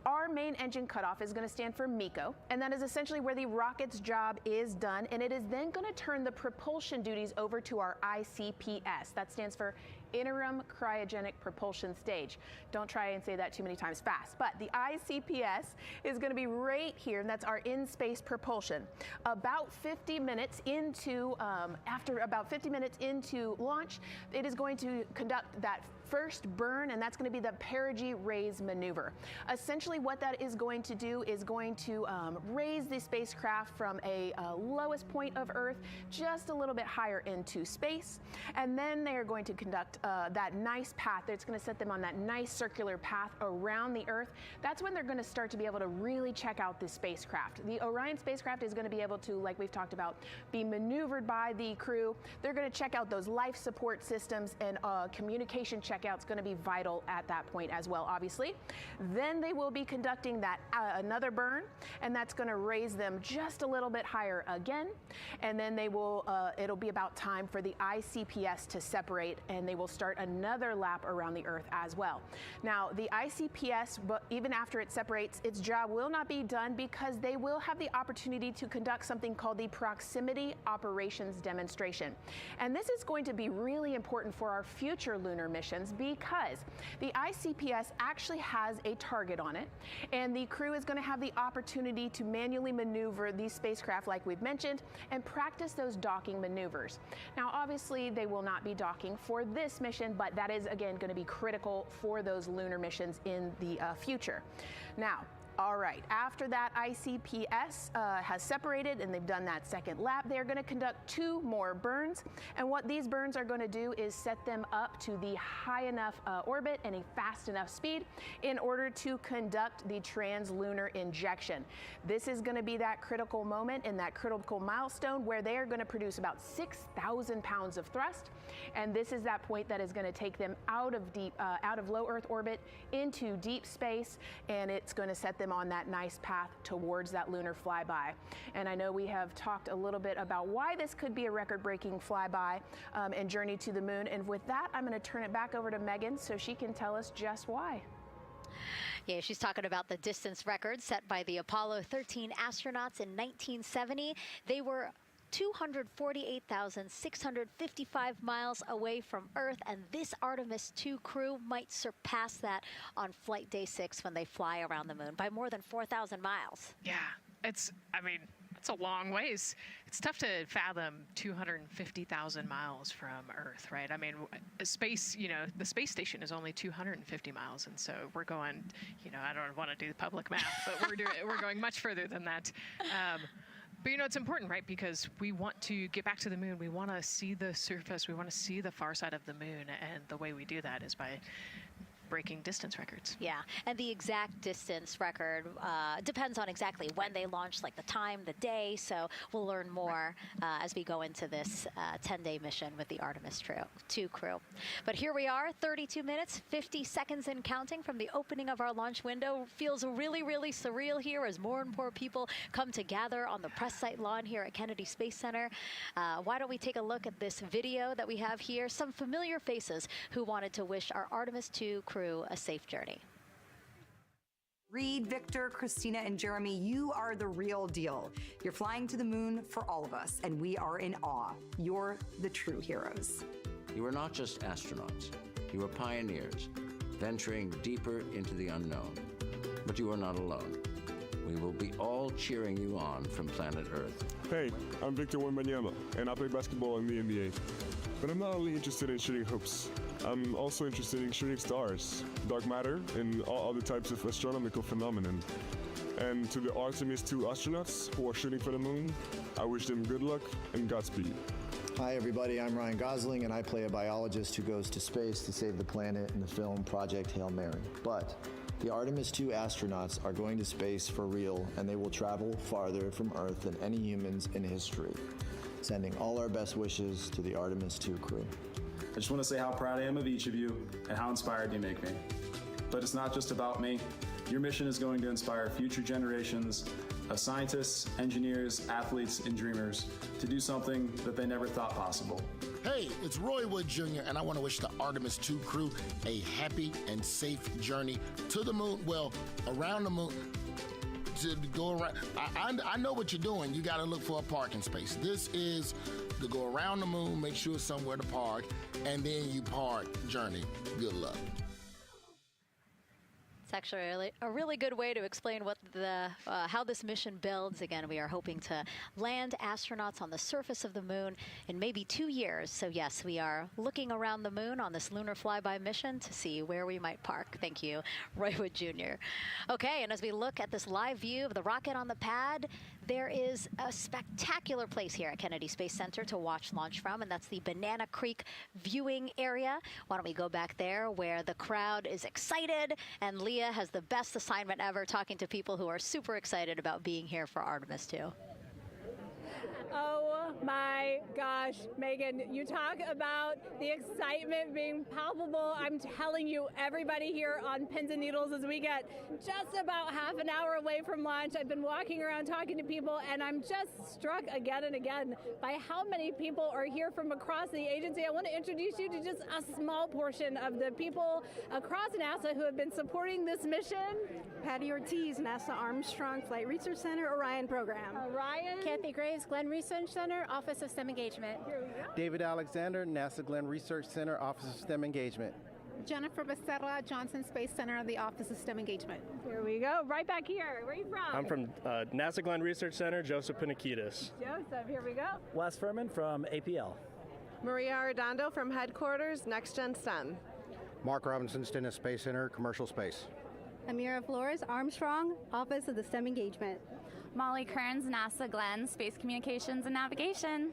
our main engine cutoff is going to stand for MECO, and that is essentially where the rocket's job is done, and it is then going to turn the propulsion duties over to our ICPS. That stands for Interim Cryogenic Propulsion Stage. Don't try and say that too many times fast, but the ICPS is going to be right here, and that's our in-space propulsion. About 50 minutes into, after about 50 minutes into launch, it is going to conduct that first burn, and that's going to be the perigee raise maneuver. Essentially what that is going to do is going to raise the spacecraft from a lowest point of Earth just a little bit higher into space, and then they are going to conduct that nice path that's going to set them on that nice circular path around the Earth. That's when they're going to start to be able to really check out this spacecraft. The Orion spacecraft is going to be able to, like we've talked about, be maneuvered by the crew. They're going to check out those life support systems, and communication checkout's going to be vital at that point as well, obviously. Then they will be conducting that another burn, and that's going to raise them just a little bit higher again. And then they will, it'll be about time for the ICPS to separate, and they will start another lap around the Earth as well. Now, the ICPS, but even after it separates, its job will not be done because they will have the opportunity to conduct something called the Proximity Operations Demonstration. And this is going to be really important for our future lunar missions because the ICPS actually has a target on it, and the crew is going to have the opportunity to manually maneuver these spacecraft like we've mentioned and practice those docking maneuvers. Now, obviously, they will not be docking for this mission, but that is, again, going to be critical for those lunar missions in the future. Now, all right, after that ICPS has separated and they've done that second lap, they're going to conduct 2 more burns. And what these burns are going to do is set them up to the high enough orbit and a fast enough speed in order to conduct the translunar injection. This is going to be that critical moment and that critical milestone where they are going to produce about 6,000 pounds of thrust. And this is that point that is going to take them out of low Earth orbit into deep space, and it's going to set them on that nice path towards that lunar flyby. And I know we have talked a little bit about why this could be a record-breaking flyby and journey to the moon. And with that, I'm going to turn it back over to Megan so she can tell us just why. Yeah, she's talking about the distance record set by the Apollo 13 astronauts in 1970. They were 248,655 miles away from Earth, and this Artemis II crew might surpass that on flight day 6 when they fly around the moon by more than 4,000 miles. Yeah, it's a long ways. It's tough to fathom 250,000 miles from Earth, right? I mean, space, the space station is only 250 miles, and so we're going, I don't want to do the public math, but we're going much further than that. But you know, it's important, right? Because we want to get back to the moon. We want to see the surface. We want to see the far side of the moon. And the way we do that is by breaking distance records. Yeah, and the exact distance record depends on exactly when they launched, like the time, the day. So we'll learn more as we go into this 10-day mission with the Artemis 2 crew. But here we are, 32 minutes, 50 seconds and counting from the opening of our launch window. Feels really, really surreal here as more and more people come to gather on the press site lawn here at Kennedy Space Center. Why don't we take a look at this video that we have here? Some familiar faces who wanted to wish our Artemis 2 crew a safe journey. Reed, Victor, Christina, and Jeremy, you are the real deal. You're flying to the moon for all of us, and we are in awe. You're the true heroes. You are not just astronauts. You are pioneers, venturing deeper into the unknown. But you are not alone. We will be all cheering you on from planet Earth. Hey, I'm Victor Wembanyama, and I play basketball in the NBA. But I'm not only interested in shooting hoops. I'm also interested in shooting stars, dark matter, and all other types of astronomical phenomenon. And to the Artemis 2 astronauts who are shooting for the moon, I wish them good luck and Godspeed. Hi everybody, I'm Ryan Gosling and I play a biologist who goes to space to save the planet in the film Project Hail Mary. But the Artemis 2 astronauts are going to space for real, and they will travel farther from Earth than any humans in history. Sending all our best wishes to the Artemis 2 crew. I just want to say how proud I am of each of you and how inspired you make me. But it's not just about me. Your mission is going to inspire future generations of scientists, engineers, athletes, and dreamers to do something that they never thought possible. Hey, it's Roy Wood Jr., and I want to wish the Artemis 2 crew a happy and safe journey to the moon, well, around the moon. To go around, I know what you're doing. You got to look for a parking space. This is to go around the moon, make sure it's somewhere to park, and then you park journey. Good luck. It's actually a really good way to explain what how this mission builds. Again, we are hoping to land astronauts on the surface of the moon in maybe 2 years. So yes, we are looking around the moon on this lunar flyby mission to see where we might park. Thank you, Roy Wood Jr. Okay, and as we look at this live view of the rocket on the pad, there is a spectacular place here at Kennedy Space Center to watch launch from, and that's the Banana Creek viewing area. Why don't we go back there where the crowd is excited, and Leah has the best assignment ever, talking to people who are super excited about being here for Artemis 2. Oh my gosh, Megan, you talk about the excitement being palpable. I'm telling you, everybody here on pins and needles as we get just about half an hour away from launch. I've been walking around talking to people, and I'm just struck again and again by how many people are here from across the agency. I want to introduce you to just a small portion of the people across NASA who have been supporting this mission. Patty Ortiz, NASA Armstrong Flight Research Center, Orion Program. Orion. Kathy Graves, Glenn Research Center, Office of STEM Engagement. David Alexander, NASA Glenn Research Center, Office of STEM Engagement. Jennifer Becerra, Johnson Space Center, the Office of STEM Engagement. Here we go, right back here. Where are you from? I'm from NASA Glenn Research Center, Joseph Panakitis. Joseph, here we go. Wes Furman from APL. Maria Arredondo from Headquarters, Next Gen STEM. Mark Robinson, Stennis Space Center, Commercial Space. Amira Flores, Armstrong, Office of the STEM Engagement. Molly Kearns, NASA Glenn, Space Communications and Navigation.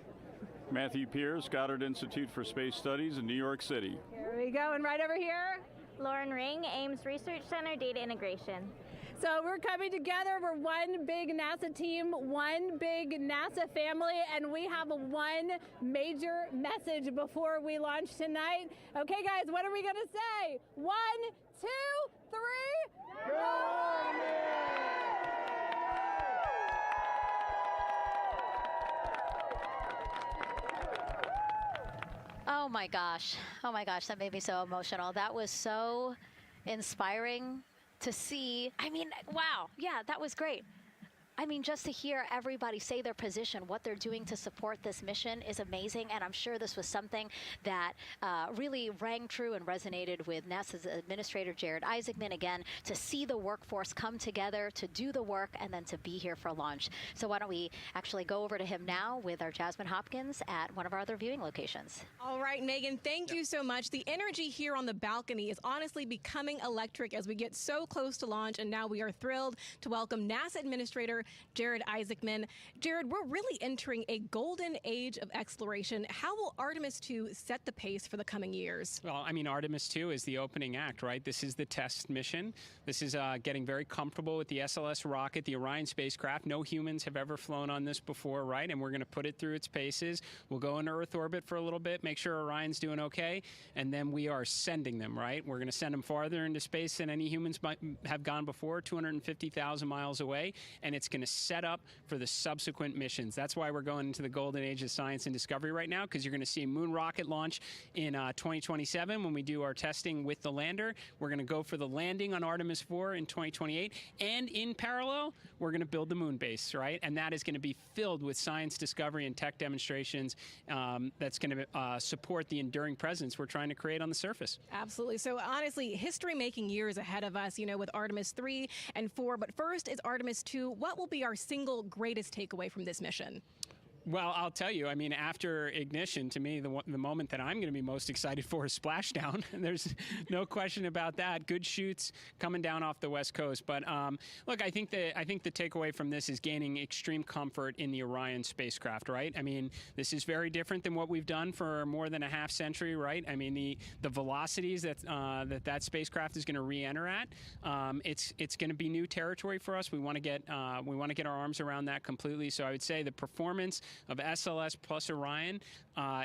Matthew Pierce, Goddard Institute for Space Studies in New York City. Here we go, and right over here. Lauren Ring, Ames Research Center, Data Integration. So we're coming together. We're one big NASA team, one big NASA family, and we have one major message before we launch tonight. Okay, guys, what are we going to say? 1, 2, 3, go! Oh my gosh, that made me so emotional. That was so inspiring to see. I mean, wow, yeah, that was great. I mean, just to hear everybody say their position, what they're doing to support this mission is amazing. And I'm sure this was something that really rang true and resonated with NASA's Administrator Jared Isaacman, again, to see the workforce come together to do the work and then to be here for launch. So why don't we actually go over to him now with our Jasmine Hopkins at one of our other viewing locations. All right, Megan, thank you so much. The energy here on the balcony is honestly becoming electric as we get so close to launch. And now we are thrilled to welcome NASA Administrator Jared Isaacman. Jared, we're really entering a golden age of exploration. How will Artemis 2 set the pace for the coming years? Well, I mean, Artemis 2 is the opening act, right? This is the test mission. This is getting very comfortable with the SLS rocket, the Orion spacecraft. No humans have ever flown on this before, right? And we're going to put it through its paces. We'll go into Earth orbit for a little bit, make sure Orion's doing okay, and then we are sending them, right? We're going to send them farther into space than any humans might have gone before, 250,000 miles away, and it's going to set up for the subsequent missions. That's why we're going into the golden age of science and discovery right now, because you're going to see moon rocket launch in 2027 when we do our testing with the lander. We're going to go for the landing on Artemis 4 in 2028, and in parallel, we're going to build the moon base, right? And that is going to be filled with science discovery and tech demonstrations that's going to support the enduring presence we're trying to create on the surface. Absolutely. So honestly, history-making years ahead of us, you know, with Artemis 3 and 4. But first is Artemis 2. What will be our single greatest takeaway from this mission? Well, I'll tell you, I mean, after ignition, to me, the moment that I'm going to be most excited for is splashdown. There's no question about that. Good shoots coming down off the West Coast. But look, I think the takeaway from this is gaining extreme comfort in the Orion spacecraft, right? I mean, this is very different than what we've done for more than a half century, right? I mean, the velocities that spacecraft is going to re-enter at, it's going to be new territory for us. We want to get our arms around that completely. So I would say the performance of SLS plus Orion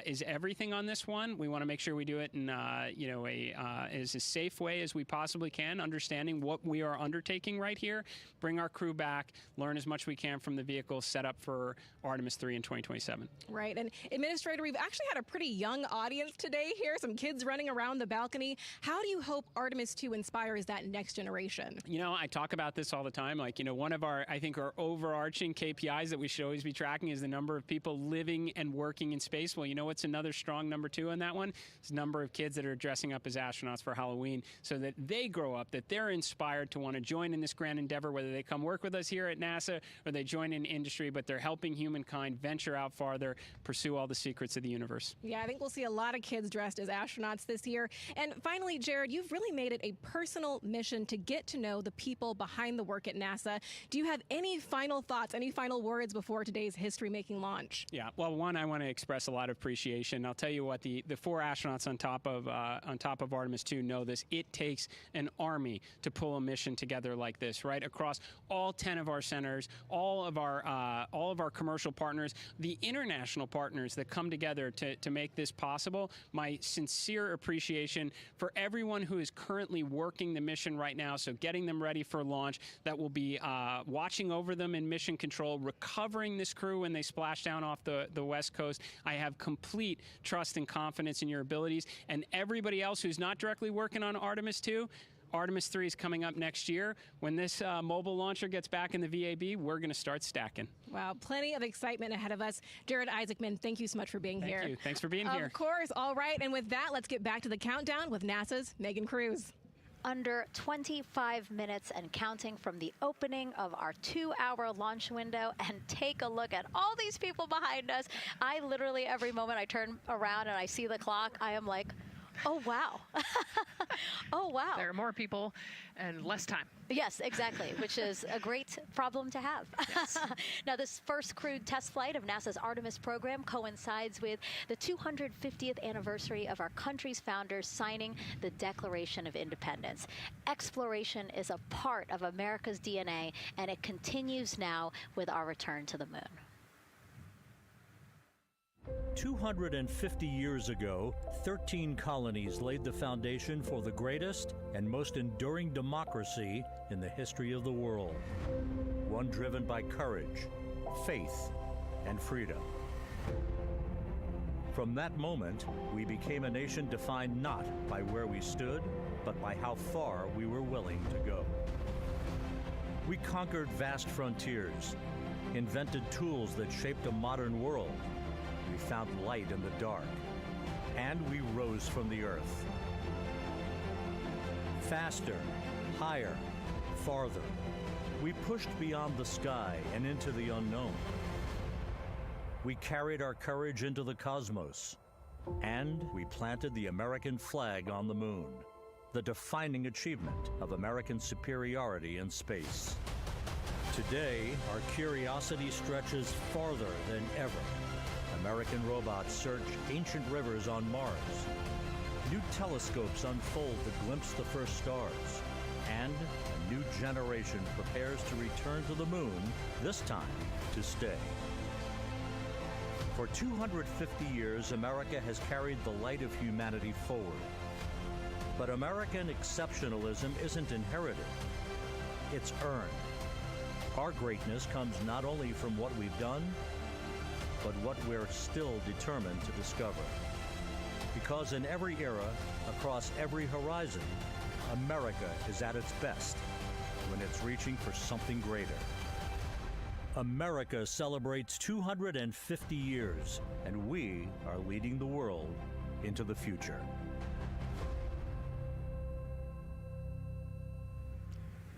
is everything on this one. We want to make sure we do it in as a safe way as we possibly can, understanding what we are undertaking right here, bring our crew back, learn as much we can from the vehicle, set up for Artemis 3 in 2027. Right. And Administrator, we've actually had a pretty young audience today here, some kids running around the balcony. How do you hope Artemis 2 inspires that next generation? You know, I talk about this all the time. Like, you know, one of our overarching KPIs that we should always be tracking is the number of people living and working in space. Well, you know what's another strong number 2 on that one? It's the number of kids that are dressing up as astronauts for Halloween, so that they grow up, that they're inspired to want to join in this grand endeavor, whether they come work with us here at NASA or they join in industry, but they're helping humankind venture out farther, pursue all the secrets of the universe. Yeah, I think we'll see a lot of kids dressed as astronauts this year. And finally, Jared, you've really made it a personal mission to get to know the people behind the work at NASA. Do you have any final thoughts, any final words before today's history-making launch? Yeah, well, one, I want to express a lot of appreciation. I'll tell you what, the 4 astronauts on top of Artemis 2 know this. It takes an army to pull a mission together like this, right? Across all 10 of our centers, all of our commercial partners, the international partners that come together to make this possible. My sincere appreciation for everyone who is currently working the mission right now, so getting them ready for launch, that will be watching over them in mission control, recovering this crew when they splash down off the West Coast. I have complete trust and confidence in your abilities. And everybody else who's not directly working on Artemis 2, Artemis 3 is coming up next year. When this mobile launcher gets back in the VAB, we're going to start stacking. Wow, plenty of excitement ahead of us. Jared Isaacman, thank you so much for being here. Thank you. Thanks for being here. Of course. All right. And with that, let's get back to the countdown with NASA's Megan Cruz. Under 25 minutes and counting from the opening of our 2-hour launch window, and take a look at all these people behind us. I literally, every moment I turn around and I see the clock, I am like, oh, wow. Oh, wow. There are more people and less time. Yes, exactly, which is a great problem to have. Yes. Now, this first crewed test flight of NASA's Artemis program coincides with the 250th anniversary of our country's founders signing the Declaration of Independence. Exploration is a part of America's DNA, and it continues now with our return to the moon. 250 years ago, 13 colonies laid the foundation for the greatest and most enduring democracy in the history of the world. One driven by courage, faith, and freedom. From that moment, we became a nation defined not by where we stood, but by how far we were willing to go. We conquered vast frontiers, invented tools that shaped a modern world. We found light in the dark, and we rose from the earth. Faster, higher, farther. We pushed beyond the sky and into the unknown. We carried our courage into the cosmos, and we planted the American flag on the moon, the defining achievement of American superiority in space. Today, our curiosity stretches farther than ever. American robots search ancient rivers on Mars. New telescopes unfold to glimpse the first stars. And a new generation prepares to return to the moon, this time to stay. For 250 years, America has carried the light of humanity forward. But American exceptionalism isn't inherited, it's earned. Our greatness comes not only from what we've done, but what we're still determined to discover. Because in every era, across every horizon, America is at its best when it's reaching for something greater. America celebrates 250 years, and we are leading the world into the future.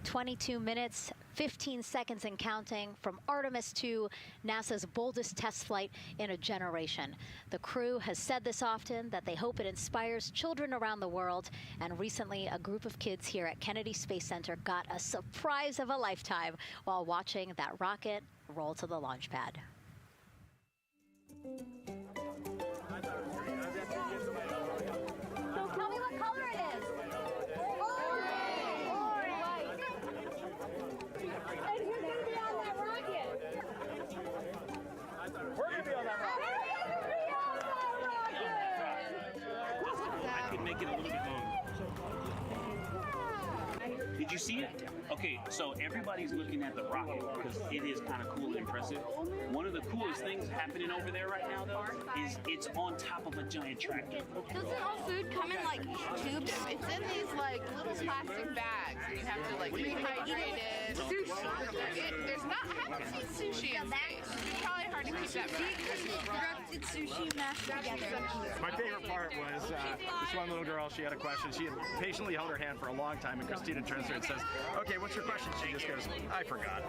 "22 minutes, 15 seconds and counting from Artemis 2, NASA's boldest test flight in a generation. The crew has said this often, that they hope it inspires children around the world. And recently, a group of kids here at Kennedy Space Center got a surprise of a lifetime while watching that rocket roll to the launch pad. So tell me what color it is. We're going to be on that rocket. I could make it a little bit longer. Did you see it? Okay, so everybody's looking at the rocket because it is kind of cool and impressive. One of the coolest things happening over there right now, though, is it's on top of a giant tractor. Doesn't all food come in like tubes? It's in these like little plastic bags. You have to like rehydrate it. Sushi. There's not. I haven't seen sushi in space. It's probably hard to keep that back. Sushi mashed together. My favorite part was this one little girl. She had a question. She had patiently held her hand for a long time, and Christina turns to her and says, "Okay, what's your question?" She just goes, "I forgot."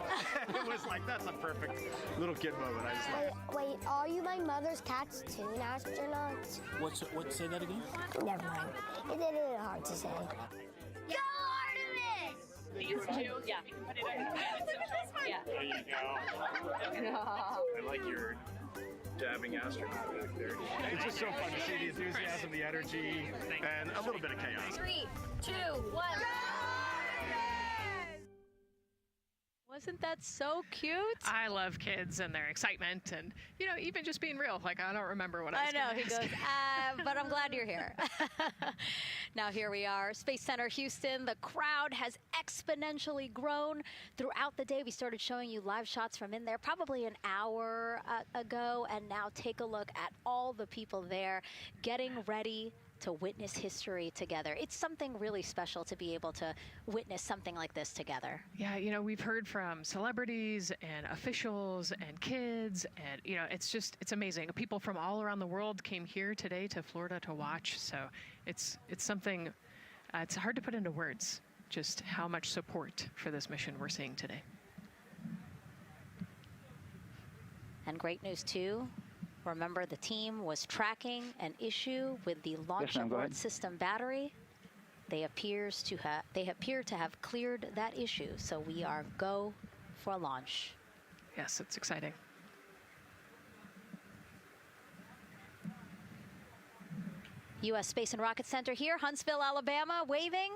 It was like, that's a perfect little kid moment. I just like. Wait, are you my mother's cartoon astronauts? What? Say that again? Never mind. It's a little hard to say. Go Artemis! These two? Yeah. Yeah. There you go. I like your dabbing astronaut back there. It's just so fun to see the enthusiasm, the energy, and a little bit of chaos. 3, 2, 1. Wasn't that so cute? I love kids and their excitement and, even just being real. Like, I don't remember what I was I know, gonna he ask. goes, but I'm glad you're here. Now here we are, Space Center Houston. The crowd has exponentially grown throughout the day. We started showing you live shots from in there probably an hour ago. And now take a look at all the people there getting ready to witness history together. It's something really special to be able to witness something like this together. Yeah, we've heard from celebrities and officials and kids, and it's amazing. People from all around the world came here today to Florida to watch. So it's something. It's hard to put into words just how much support for this mission we're seeing today. And great news too. Remember, the team was tracking an issue with the launch abort system battery. They appear to have cleared that issue, so we are go for launch. Yes, it's exciting. U.S. Space and Rocket Center here, Huntsville, Alabama, waving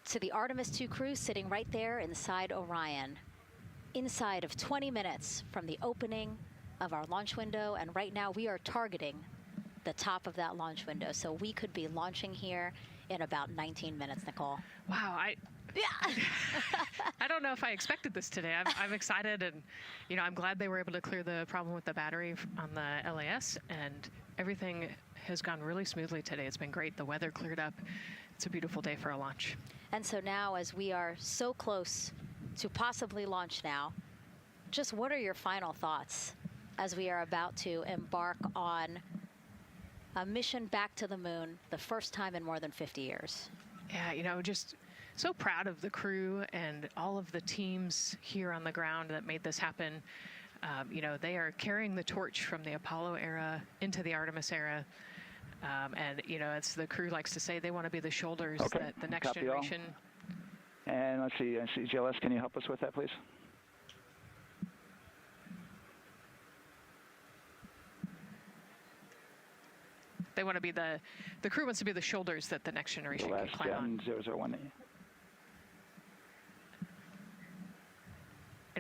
to the Artemis 2 crew sitting right there inside Orion. Inside of 20 minutes from the opening of our launch window, and right now we are targeting the top of that launch window, so we could be launching here in about 19 minutes, Nicole. Wow, I don't know if I expected this today. I'm excited, and I'm glad they were able to clear the problem with the battery on the LAS, and everything has gone really smoothly today. It's been great. The weather cleared up. It's a beautiful day for a launch. And so now, as we are so close to possibly launch now, just what are your final thoughts as we are about to embark on a mission back to the moon, the first time in more than 50 years? Yeah, just so proud of the crew and all of the teams here on the ground that made this happen. They are carrying the torch from the Apollo era into the Artemis era. And, as the crew likes to say, they want to be the shoulders that the next generation And let's see, GLS, can you help us with that, please? They want to be the crew wants to be the shoulders that the next generation can climb on. 001.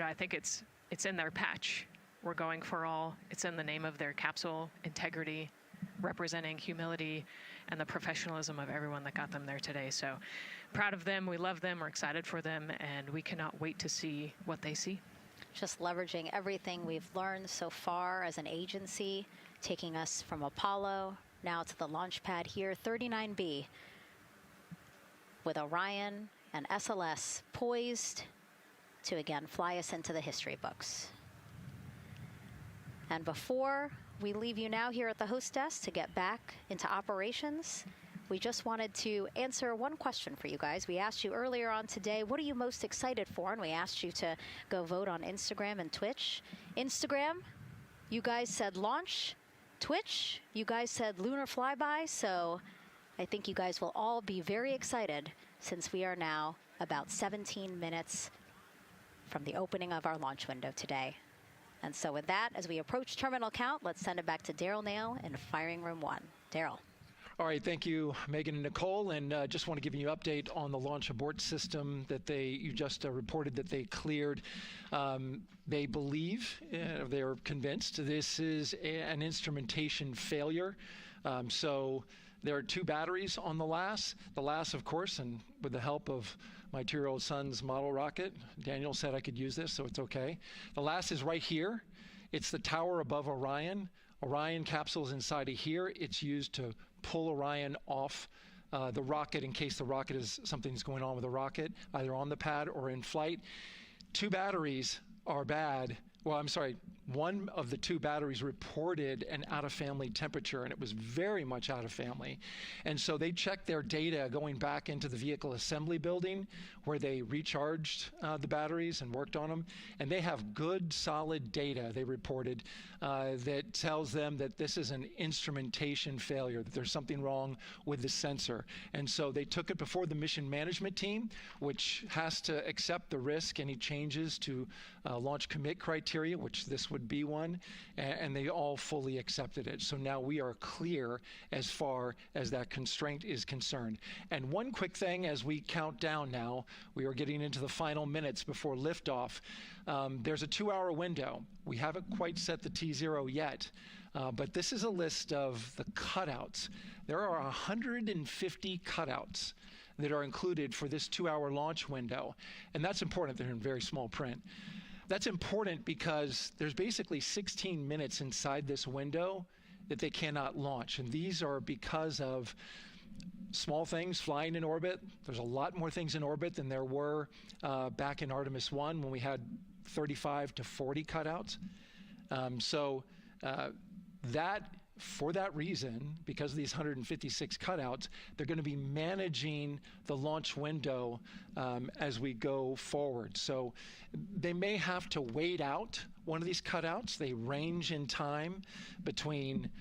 I think it's in their patch. We're going for all. It's in the name of their capsule, integrity, representing humility and the professionalism of everyone that got them there today. So proud of them. We love them. We're excited for them. And we cannot wait to see what they see. Just leveraging everything we've learned so far as an agency, taking us from Apollo now to the launch pad here, 39B, with Orion and SLS poised to again fly us into the history books. And before we leave you now here at the host desk to get back into operations, we just wanted to answer one question for you guys. We asked you earlier on today, what are you most excited for? And we asked you to go vote on Instagram and Twitch. Instagram, you guys said launch. Twitch, you guys said lunar flyby. So I think you guys will all be very excited since we are now about 17 minutes from the opening of our launch window today. And so with that, as we approach terminal count, let's send it back to Daryl Nail in Firing Room 1. Daryl. All right, thank you, Megan and Nicole. And just want to give you an update on the launch abort system that you just reported that they cleared. They believe, they're convinced, this is an instrumentation failure. So there are 2 batteries on the LAS. The LAS, of course, and with the help of my 2-year-old son's model rocket, Daniel said I could use this, so it's okay. The LAS is right here. It's the tower above Orion. Orion capsule is inside of here. It's used to pull Orion off the rocket in case something's going on with the rocket, either on the pad or in flight. 2 batteries are bad. Well, I'm sorry, one of the 2 batteries reported an out-of-family temperature, and it was very much out of family. And so they checked their data going back into the vehicle assembly building where they recharged the batteries and worked on them. And they have good, solid data, they reported, that tells them that this is an instrumentation failure, that there's something wrong with the sensor. And so they took it before the mission management team, which has to accept the risk, any changes to launch commit criteria, which this would be one, and they all fully accepted it. So now we are clear as far as that constraint is concerned. And one quick thing as we count down now, we are getting into the final minutes before liftoff. There's a 2-hour window. We haven't quite set the T0 yet, but this is a list of the cutouts. There are 150 cutouts that are included for this 2-hour launch window, and that's important. They're in very small print. That's important because there's basically 16 minutes inside this window that they cannot launch. And these are because of small things flying in orbit. There's a lot more things in orbit than there were back in Artemis 1 when we had 35 to 40 cutouts. For that reason, because of these 156 cutouts, they're going to be managing the launch window as we go forward. So they may have to wait out one of these cutouts. They range in time between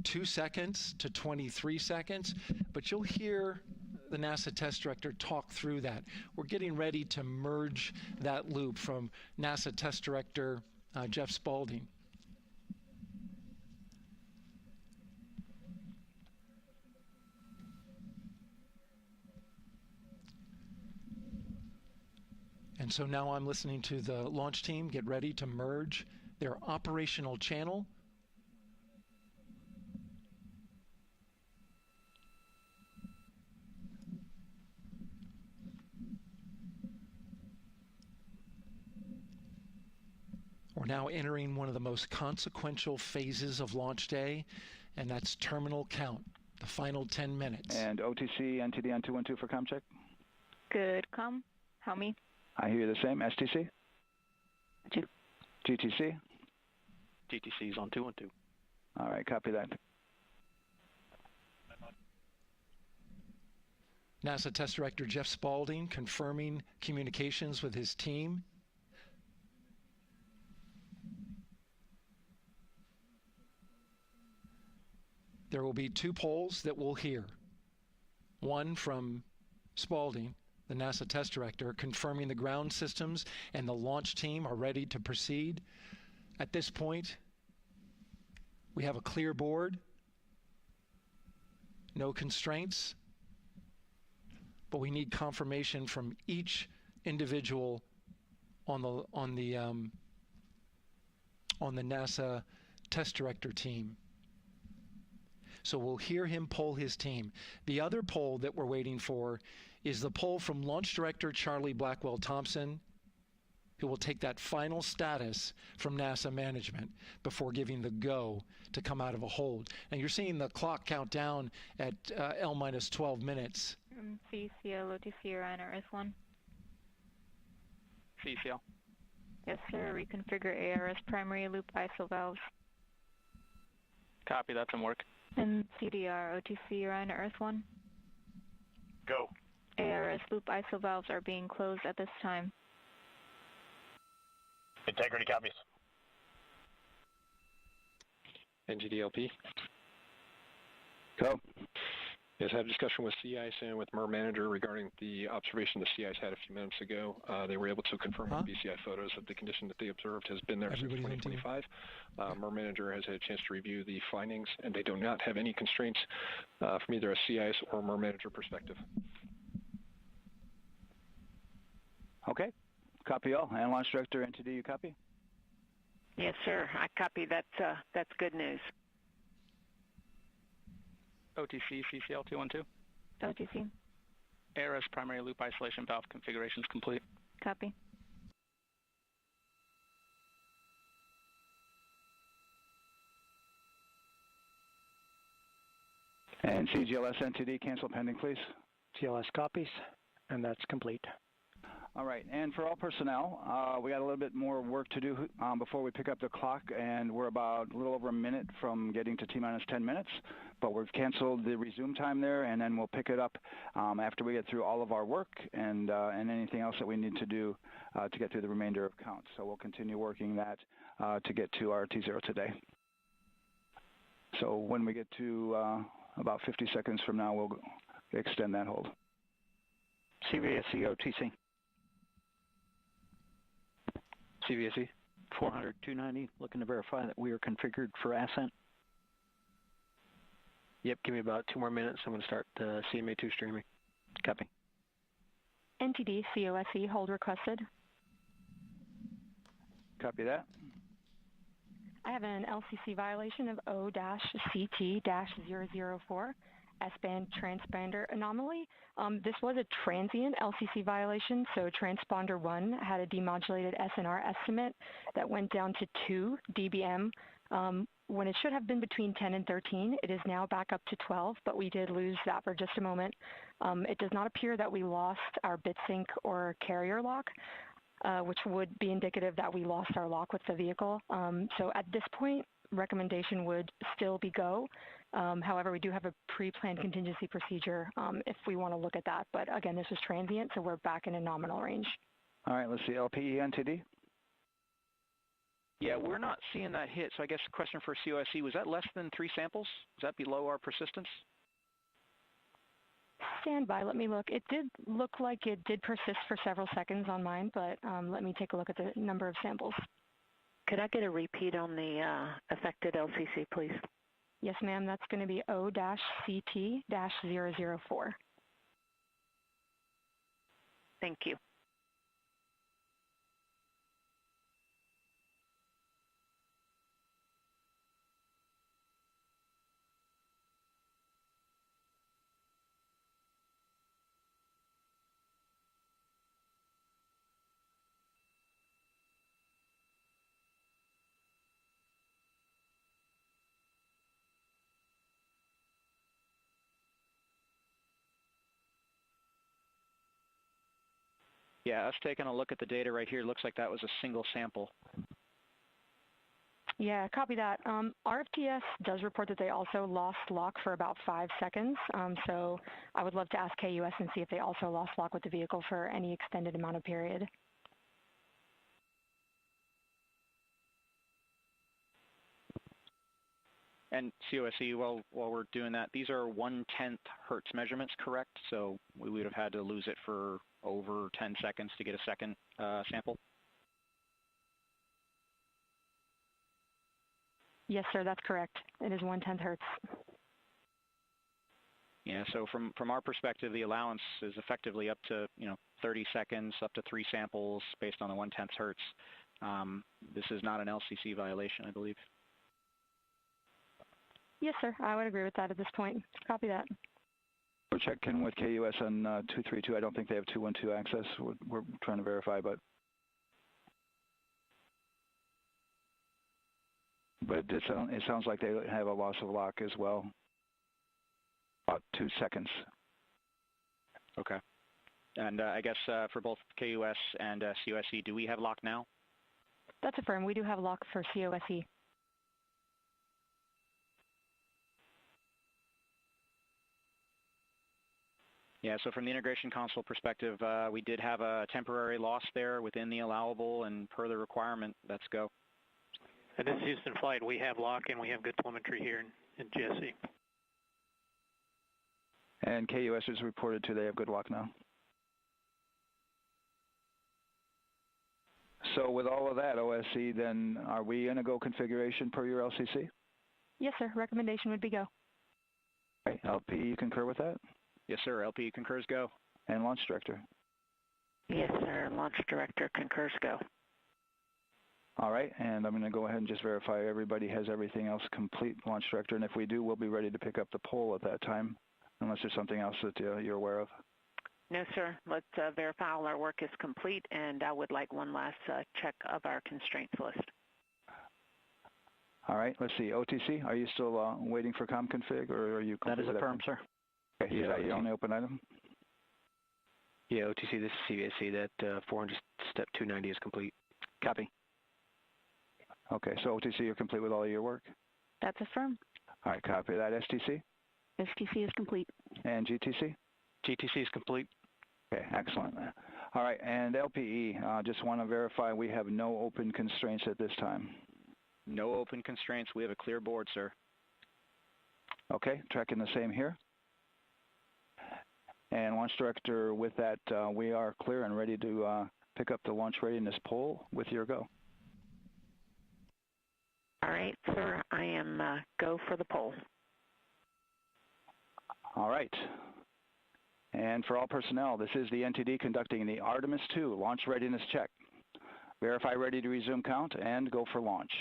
2 seconds to 23 seconds, but you'll hear the NASA test director talk through that. We're getting ready to merge that loop from NASA test director Jeff Spaulding. And so now I'm listening to the launch team get ready to merge their operational channel. We're now entering one of the most consequential phases of launch day, and that's terminal count, the final 10 minutes. And OTC, NTD on 212 for comm check. Good, comm. How me? I hear the same. STC? 2. GTC? GTC is on 212. All right, copy that. NASA Test Director Jeff Spaulding confirming communications with his team. There will be 2 polls that we'll hear. One from Spaulding the NASA test director, confirming the ground systems and the launch team are ready to proceed. At this point, we have a clear board, no constraints, but we need confirmation from each individual on the NASA test director team. So we'll hear him poll his team. The other poll that we're waiting for is the poll from Launch Director Charlie Blackwell Thompson, who will take that final status from NASA management before giving the go to come out of a hold. And you're seeing the clock count down at L minus 12 minutes. CCL, OTC, Orion, RS1. CCL. Yes, sir. Reconfigure ARS primary loop ISO valves. Copy, that's in work. And CDR, OTC, Orion, RS1. Go. ARS loop ISO valves are being closed at this time. Integrity copies. NGDLP. Go. Yes, I had a discussion with sea ice and with MER manager regarding the observation the sea ice had a few minutes ago. They were able to confirm with BCI photos that the condition that they observed has been there since 2025. MER manager has had a chance to review the findings, and they do not have any constraints from either a sea ice or MER manager perspective. Okay. Copy all. And Launch Director, NTD, you copy? Yes, sir. I copy. That's good news. OTC, CCL 212. OTC. ARS primary loop isolation valve configuration is complete. Copy. And CGLS NTD, cancel pending, please. CLS copies, and that's complete. All right, and for all personnel, we got a little bit more work to do before we pick up the clock, and we're about a little over a minute from getting to T-minus 10 minutes, but we've canceled the resume time there, and then we'll pick it up after we get through all of our work and anything else that we need to do to get through the remainder of counts. So we'll continue working that to get to our T0 today. So when we get to about 50 seconds from now, we'll extend that hold. CVSE OTC. CVSE 400 290, looking to verify that we are configured for ascent. Yep, give me about 2 more minutes. I'm going to start CMA2 streaming. Copy. NTD, COSE, hold requested. Copy that. I have an LCC violation of O-CT-004, S-band transponder anomaly. This was a transient LCC violation, so transponder 1 had a demodulated SNR estimate that went down to 2 dBm when it should have been between 10 and 13. It is now back up to 12, but we did lose that for just a moment. It does not appear that we lost our bit sync or carrier lock, which would be indicative that we lost our lock with the vehicle. So at this point, recommendation would still be go. However, we do have a pre-planned contingency procedure if we want to look at that. But again, this is transient, so we're back in a nominal range. All right, let's see, LPE NTD. Yeah, we're not seeing that hit. So I guess the question for COSE, was that less than 3 samples? Was that below our persistence? Stand by, let me look. It did look like it did persist for several seconds on mine, but let me take a look at the number of samples. Could I get a repeat on the affected LCC, please? Yes, ma'am. That's going to be O-CT-004. Thank you. Yeah, us taking a look at the data right here, looks like that was a single sample. Yeah, copy that. RFTS does report that they also lost lock for about 5 seconds. So I would love to ask KUS and see if they also lost lock with the vehicle for any extended amount of period. And COSE, while we're doing that, these are 1/10 hertz measurements, correct? So we would have had to lose it for over 10 seconds to get a second sample? Yes, sir, that's correct. It is 1/10 hertz. Yeah, so from our perspective, the allowance is effectively up to 30 seconds, up to 3 samples based on the 1/10 hertz. This is not an LCC violation, I believe. Yes, sir, I would agree with that at this point. Copy that. We're checking with KUS on 232. I don't think they have 212 access. We're trying to verify, but it sounds like they have a loss of lock as well. About 2 seconds. Okay. And I guess for both KUS and COSE, do we have lock now? That's affirmed. We do have lock for COSE. Yeah, so from the integration console perspective, we did have a temporary loss there within the allowable, and per the requirement, let's go. And this is Houston Flight. We have lock and we have good telemetry here in GSE. And KUS is reported to they have good lock now. So with all of that, OSC, then are we in a go configuration per your LCC? Yes, sir. Recommendation would be go. Okay. LP, you concur with that? Yes, sir. LP concurs go. And Launch Director? Yes, sir. Launch Director concurs go. All right, and I'm going to go ahead and just verify everybody has everything else complete, Launch Director, and if we do, we'll be ready to pick up the poll at that time, unless there's something else that you're aware of. No, sir. Let's verify all our work is complete, and I would like one last check of our constraints list. All right, let's see. OTC, are you still waiting for ComConfig, or are you complete? That is affirmed, sir. Okay, is that your only open item? Yeah, OTC, this is CVSC. That 400 step 290 is complete. Copy. Okay, so OTC, you're complete with all of your work? That's affirmed. All right, copy that. STC? STC is complete. And GTC? GTC is complete. Okay, excellent. All right, and LPE, just want to verify we have no open constraints at this time. No open constraints. We have a clear board, sir. Okay, tracking the same here. And Launch Director, with that, we are clear and ready to pick up the launch readiness poll with your go. All right, sir. I am go for the poll. All right. And for all personnel, this is the NTD conducting the Artemis 2 launch readiness check. Verify ready to resume count and go for launch.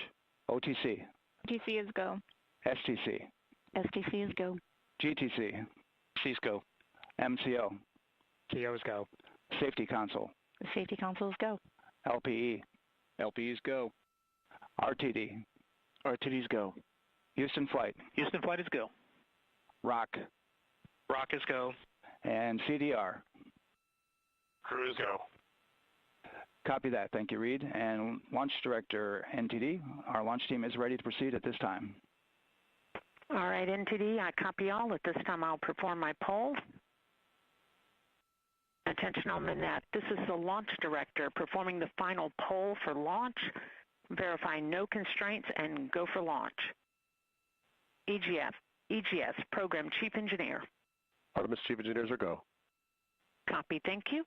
OTC. OTC is go. STC. STC is go. GTC. C's go. MCO. CO's go. Safety Console. The Safety Console is go. LPE. LPE's go. RTD. RTD's go. Houston Flight. Houston Flight is go. ROC. ROC is go. And CDR. Crew is go. Copy that. Thank you, Reed. And Launch Director, NTD, our launch team is ready to proceed at this time. All right, NTD, I copy all. At this time, I'll perform my poll. Attention on that. This is the Launch Director performing the final poll for launch. Verify no constraints and go for launch. EGS, Program Chief Engineer. Artemis Chief Engineers are go. Copy, thank you.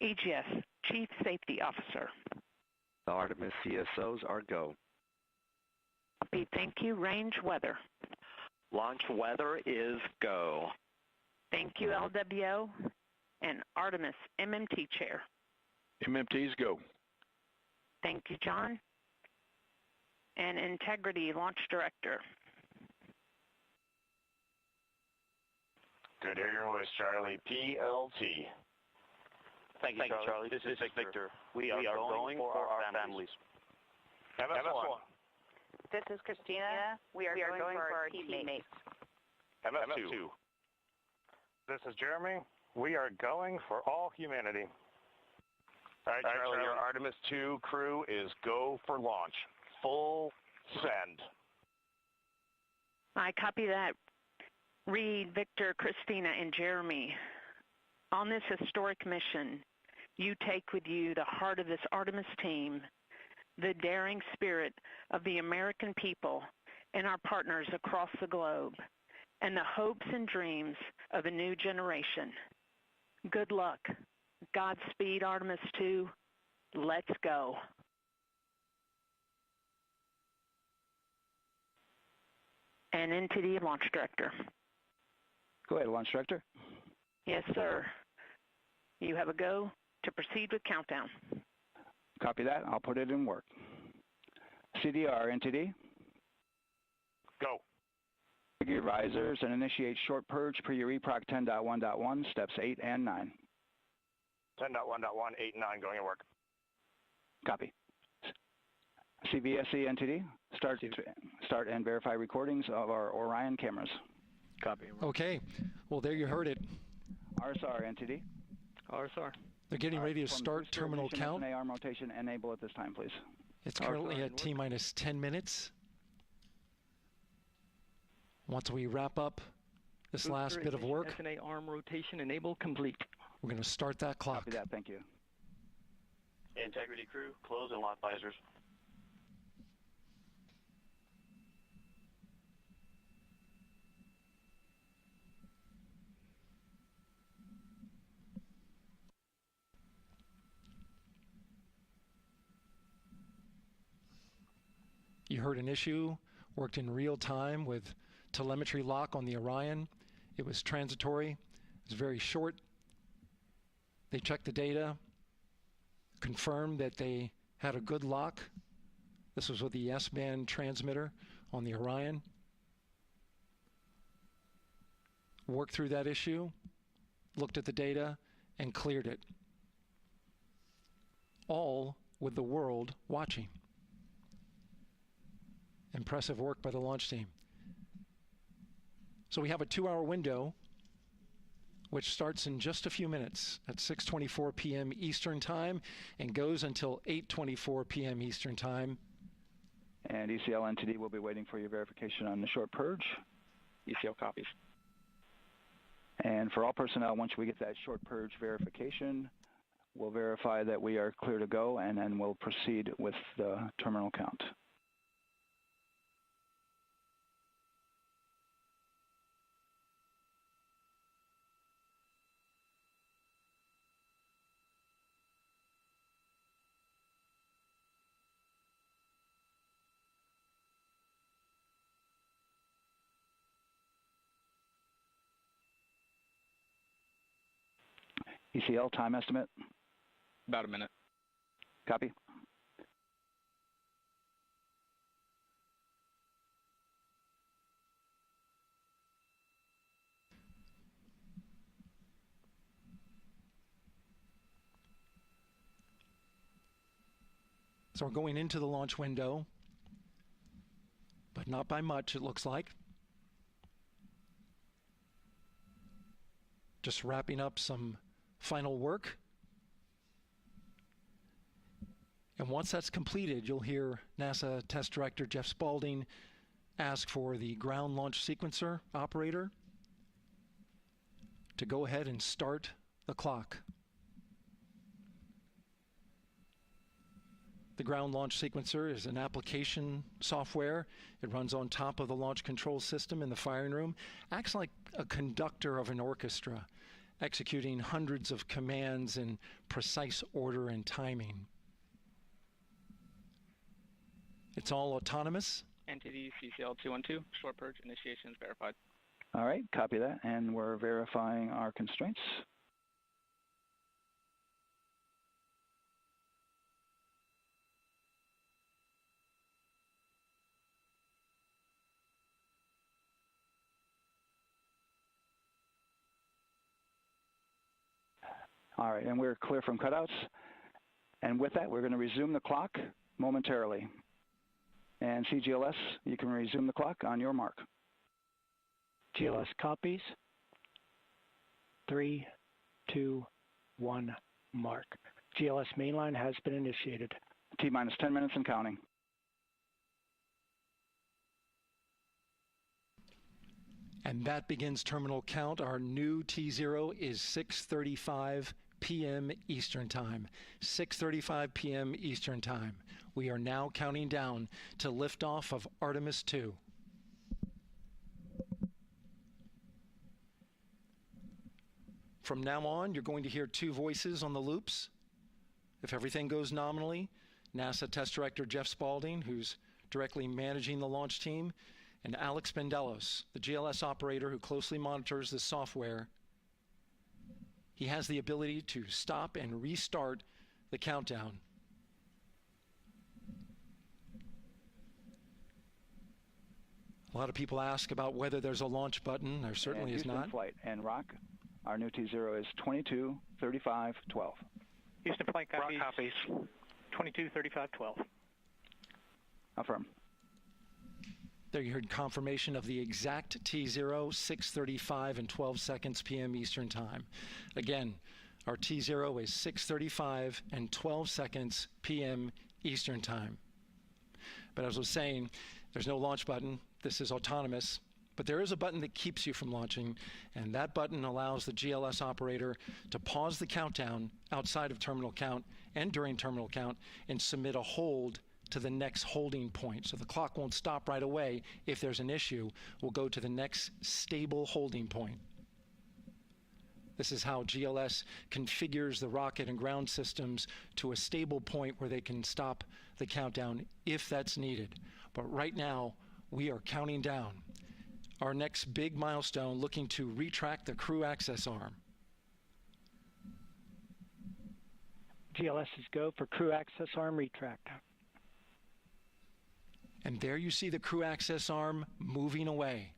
EGS, Chief Safety Officer. The Artemis CSOs are go. Copy, thank you. Range Weather. Launch weather is go. Thank you, LWO. And Artemis MMT Chair. MMTs go. Thank you, John. And Integrity Launch Director. Good air voice, Charlie. PLT. Thank you, Charlie. This is Victor. We are going for our families. MS1. This is Christina. We are going for our teammates. MS2. This is Jeremy. We are going for all humanity. All right, Charlie, your Artemis 2 crew is go for launch. Full send. I copy that. Reed, Victor, Christina, and Jeremy. On this historic mission, you take with you the heart of this Artemis team, the daring spirit of the American people, and our partners across the globe and the hopes and dreams of a new generation. Good luck. Godspeed, Artemis 2. Let's go. And NTD Launch Director. Go ahead, Launch Director. Yes, sir. You have a go to proceed with countdown. Copy that. I'll put it in work. CDR, NTD. Go. Your risers and initiate short purge per your EPROC 10.1.1, steps 8 and 9. 10.1.1, 8 and 9 going to work. Copy. CVSE, NTD. Start and verify recordings of our Orion cameras. Copy. Okay. Well, there you heard it. RSR, NTD. RSR. They're getting ready to start terminal count. SNA arm rotation enable at this time, please. It's currently at T-minus 10 minutes. Once we wrap up this last bit of work, SNA arm rotation enable complete. We're going to start that clock. Copy that. Thank you. Integrity crew, close and lock visors. You heard an issue, worked in real time with telemetry lock on the Orion. It was transitory. It was very short. They checked the data, confirmed that they had a good lock. This was with the S-band transmitter on the Orion. Worked through that issue, looked at the data, and cleared it. All with the world watching. Impressive work by the launch team. So we have a 2-hour window, which starts in just a few minutes at 6:24 p.m. Eastern Time and goes until 8:24 p.m. Eastern Time. And ECL NTD will be waiting for your verification on the short purge. ECL copies. And for all personnel, once we get that short purge verification, we'll verify that we are clear to go, and then we'll proceed with the terminal count. ECL time estimate? About a minute. Copy. So we're going into the launch window, but not by much, it looks like. Just wrapping up some final work. And once that's completed, you'll hear NASA Test Director Jeff Spaulding ask for the ground launch sequencer operator to go ahead and start the clock. The ground launch sequencer is an application software. It runs on top of the launch control system in the firing room, acts like a conductor of an orchestra, executing hundreds of commands in precise order and timing. It's all autonomous. NTD CCL 212, short purge initiations verified. All right, copy that, and we're verifying our constraints. All right, and we're clear from cutouts. And with that, we're going to resume the clock momentarily. And CGLS, you can resume the clock on your mark. GLS copies. 3, 2, 1, mark. GLS mainline has been initiated. T-minus 10 minutes and counting. And that begins terminal count. Our new T0 is 6:35 p.m. Eastern Time. 6:35 p.m. Eastern Time. We are now counting down to liftoff of Artemis 2. From now on, you're going to hear two voices on the loops. If everything goes nominally, NASA Test Director Jeff Spaulding, who's directly managing the launch team, and Alex Bendelos, the GLS operator who closely monitors the software. He has the ability to stop and restart the countdown. A lot of people ask about whether there's a launch button. There certainly is not. Flight and Rock, our new T0 is 223512. Houston flight copies. 223512. Affirm. There you heard confirmation of the exact T0, 6:35 and 12 seconds p.m. Eastern Time. Again, our T0 is 6:35 and 12 seconds p.m. Eastern Time. But as I was saying, there's no launch button. This is autonomous. But there is a button that keeps you from launching, and that button allows the GLS operator to pause the countdown outside of terminal count and during terminal count and submit a hold to the next holding point. So the clock won't stop right away. If there's an issue, we'll go to the next stable holding point. This is how GLS configures the rocket and ground systems to a stable point where they can stop the countdown if that's needed. But right now, we are counting down. Our next big milestone, looking to retract the crew access arm. GLS is go for crew access arm retract. And there you see the crew access arm moving away.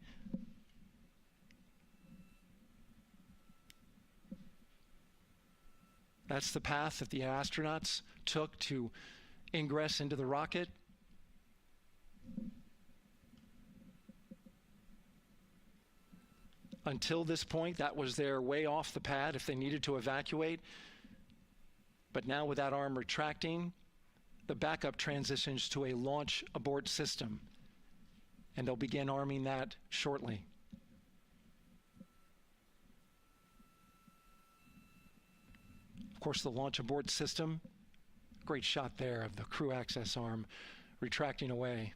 That's the path that the astronauts took to ingress into the rocket. Until this point, that was their way off the pad if they needed to evacuate. But now with that arm retracting, the backup transitions to a launch abort system, and they'll begin arming that shortly. Of course, the launch abort system, great shot there of the crew access arm retracting away.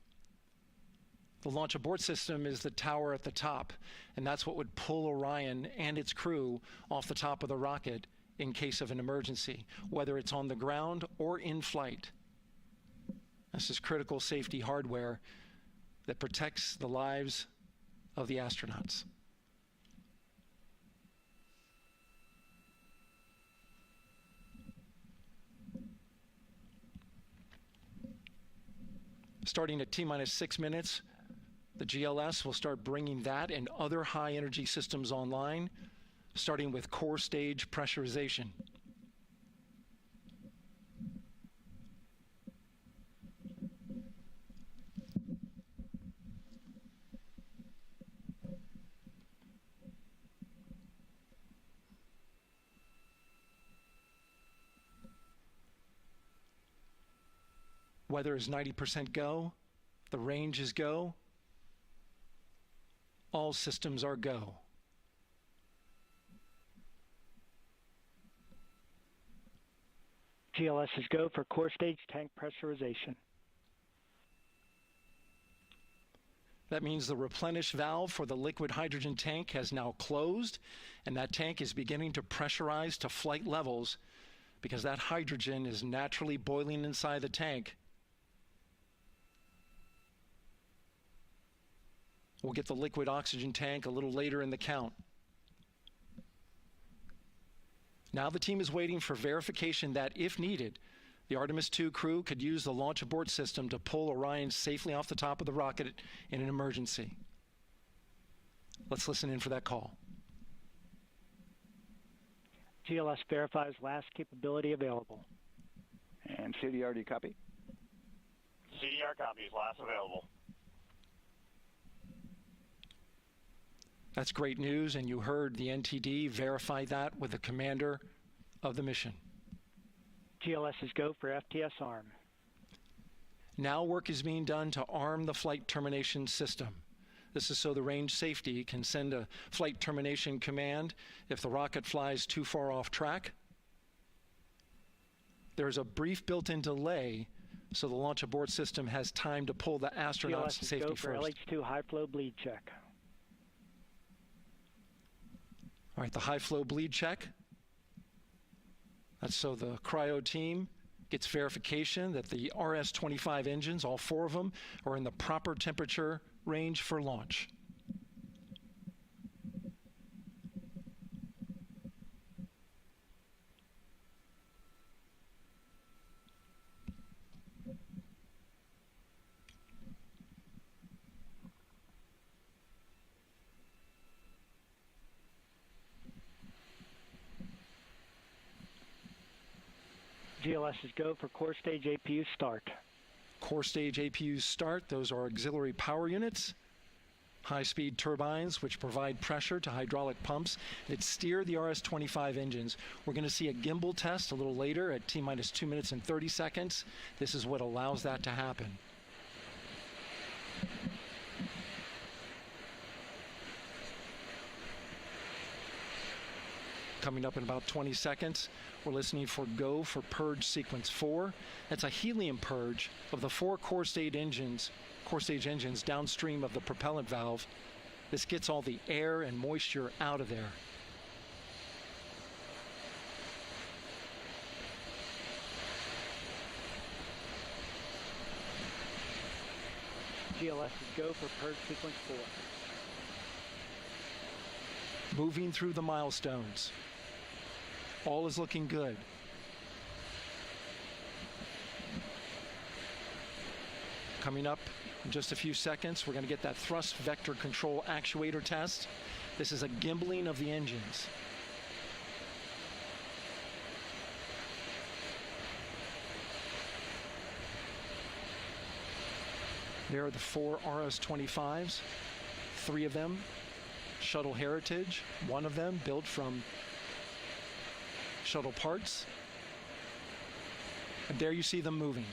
The launch abort system is the tower at the top, and that's what would pull Orion and its crew off the top of the rocket in case of an emergency, whether it's on the ground or in flight. This is critical safety hardware that protects the lives of the astronauts. Starting at T-minus 6 minutes, the GLS will start bringing that and other high-energy systems online, starting with core stage pressurization. Weather is 90% go. The range is go. All systems are go. GLS is go for core stage tank pressurization. That means the replenish valve for the liquid hydrogen tank has now closed, and that tank is beginning to pressurize to flight levels because that hydrogen is naturally boiling inside the tank. We'll get the liquid oxygen tank a little later in the count. Now the team is waiting for verification that, if needed, the Artemis II crew could use the launch abort system to pull Orion safely off the top of the rocket in an emergency. Let's listen in for that call. GLS verifies last capability available. And CDR, do you copy? CDR copies, last available. That's great news, and you heard the NTD verify that with the commander of the mission. GLS is go for FTS arm. Now work is being done to arm the flight termination system. This is so the range safety can send a flight termination command if the rocket flies too far off track. There's a brief built-in delay so the launch abort system has time to pull the astronauts to safety go for first. LH2 high flow bleed check. All right, the high flow bleed check. That's so the cryo team gets verification that the RS-25 engines, all 4 of them, are in the proper temperature range for launch. GLS is go for core stage APU start. Core stage APUs start. Those are auxiliary power units, high-speed turbines which provide pressure to hydraulic pumps that steer the RS-25 engines. We're going to see a gimbal test a little later at T-minus 2 minutes and 30 seconds. This is what allows that to happen. Coming up in about 20 seconds, we're listening for go for purge sequence 4. That's a helium purge of the 4 core stage engines downstream of the propellant valve. This gets all the air and moisture out of there. GLS is go for purge sequence 4. Moving through the milestones. All is looking good. Coming up in just a few seconds, we're going to get that thrust vector control actuator test. This is a gimbaling of the engines. There are the 4 RS-25s, 3 of them Shuttle Heritage, 1 of them built from shuttle parts. And there you see them moving.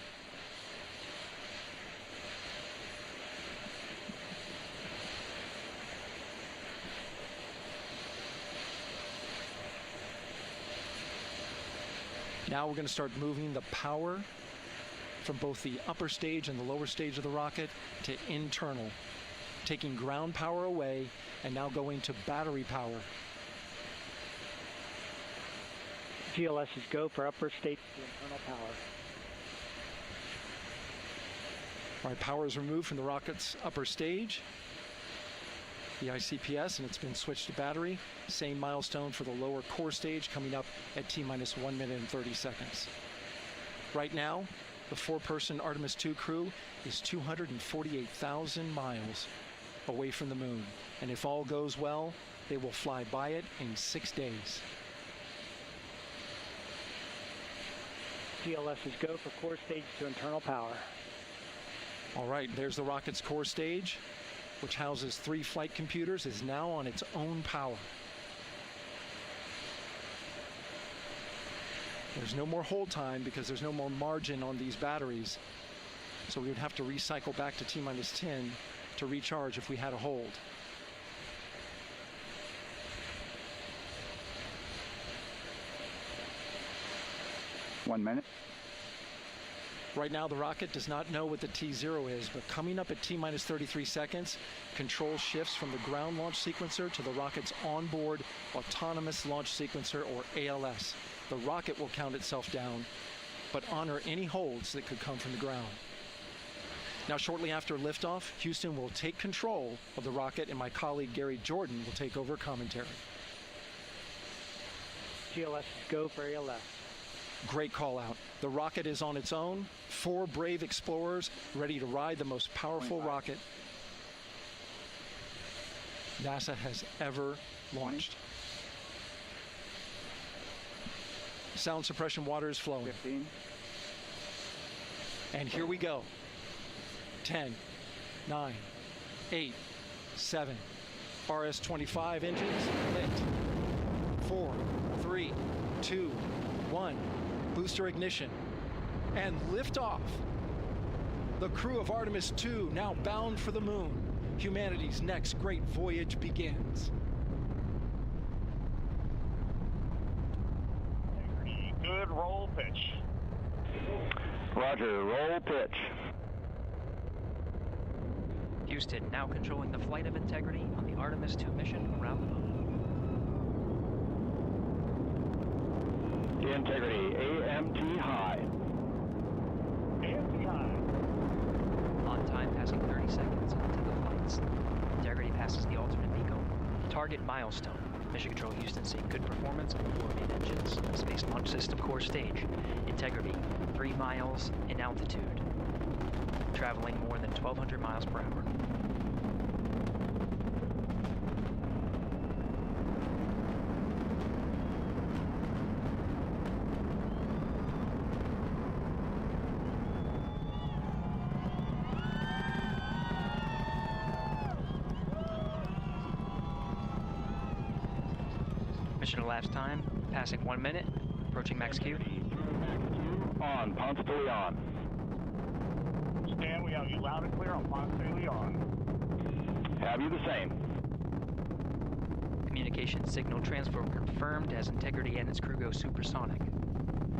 Now we're going to start moving the power from both the upper stage and the lower stage of the rocket to internal, taking ground power away and now going to battery power. GLS is go for upper stage to internal power. All right, power is removed from the rocket's upper stage, the ICPS, and it's been switched to battery. Same milestone for the lower core stage coming up at T-minus 1 minute and 30 seconds. Right now, the 4-person Artemis II crew is 248,000 miles away from the moon. And if all goes well, they will fly by it in 6 days. GLS is go for core stage to internal power. All right, there's the rocket's core stage, which houses 3 flight computers, is now on its own power. There's no more hold time because there's no more margin on these batteries. So we would have to recycle back to T-minus 10 to recharge if we had a hold. One minute. Right now, the rocket does not know what the T0 is, but coming up at T-minus 33 seconds, control shifts from the ground launch sequencer to the rocket's onboard autonomous launch sequencer, or ALS. The rocket will count itself down, but honor any holds that could come from the ground. Now, shortly after liftoff, Houston will take control of the rocket, and my colleague Gary Jordan will take over commentary. GLS is go for ALS. Great call out. The rocket is on its own. 4 brave explorers ready to ride the most powerful rocket NASA has ever launched. Sound suppression water is flowing. 15. And here we go. 10, 9, 8, 7. RS-25 engines lit. 4, 3, 2, 1. Booster ignition. And liftoff. The crew of Artemis II now bound for the moon. Humanity's next great voyage begins. Good roll pitch. Roger, roll pitch. Houston now controlling the flight of integrity on the Artemis II mission around the moon. Integrity, AMT high. AMT high. On time, passing 30 seconds into the flights. Integrity passes the alternate MECO. Target milestone. Mission Control Houston seeing good performance on 4 main engines. Space Launch System core stage. Integrity, 3 miles in altitude. Traveling more than 1,200 miles per hour. Mission elapsed time, passing 1 minute, approaching max Q. On, Ponce de Leon. Stan, we have you loud and clear on Ponce de Leon. Have you the same. Communication signal transfer confirmed as Integrity and its crew go supersonic.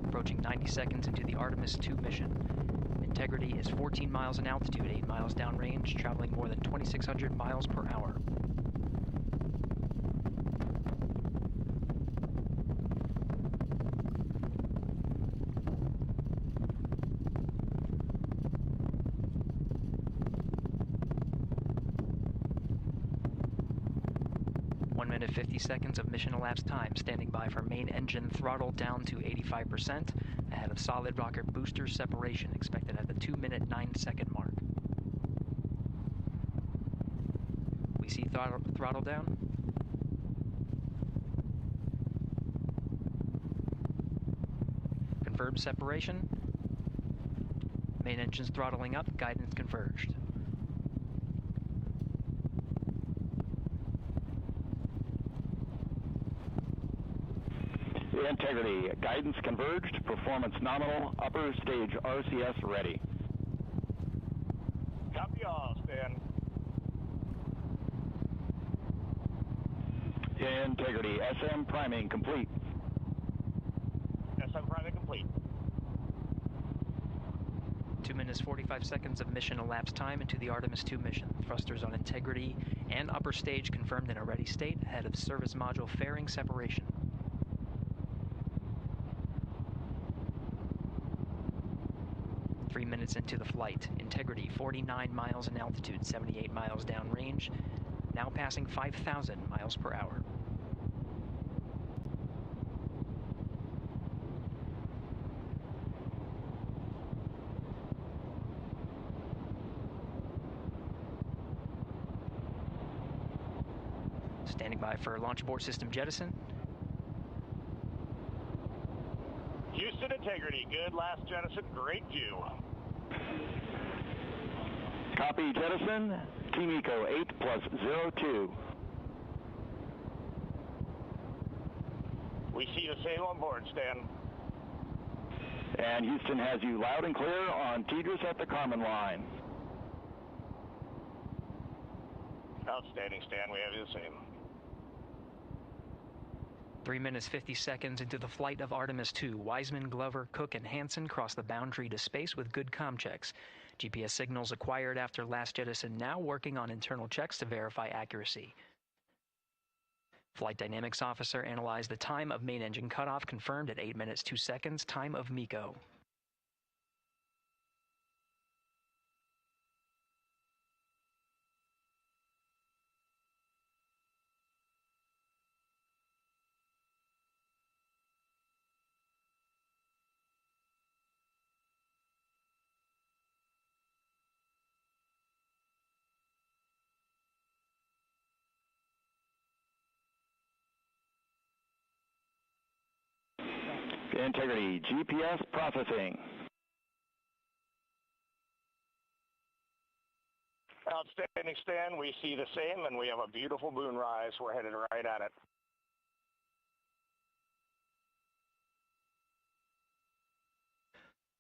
Approaching 90 seconds into the Artemis 2 mission. Integrity is 14 miles in altitude, 8 miles downrange, traveling more than 2,600 miles per hour. Minute 50 seconds of mission elapsed time, standing by for main engine throttle down to 85%, ahead of solid rocket booster separation, expected at the 2-minute 9-second mark. We see throttle down. Confirmed separation. Main engines throttling up, guidance converged. Integrity, guidance converged, performance nominal, upper stage RCS ready. Copy all, Stan. Integrity, SM priming complete. SM priming complete. 2 minutes 45 seconds of mission elapsed time into the Artemis 2 mission. Thrusters on Integrity and upper stage confirmed in a ready state, ahead of service module fairing separation. 3 minutes into the flight. Integrity, 49 miles in altitude, 78 miles downrange, now passing 5,000 miles per hour. Standing by for launch abort system jettison. Houston Integrity, good last jettison, great view. Copy jettison, Team Eco 8+02. We see the same on board, Stan. And Houston has you loud and clear on TDRS at the Carmen line. Outstanding, Stan, we have you the same. 3 minutes 50 seconds into the flight of Artemis 2, Wiseman, Glover, Cook, and Hansen cross the boundary to space with good comm checks. GPS signals acquired after last jettison now working on internal checks to verify accuracy. Flight Dynamics Officer analyzed the time of main engine cutoff, confirmed at 8 minutes 2 seconds, time of MECO. Integrity, GPS processing. Outstanding, Stan. We see the same, and we have a beautiful moonrise. We're headed right at it.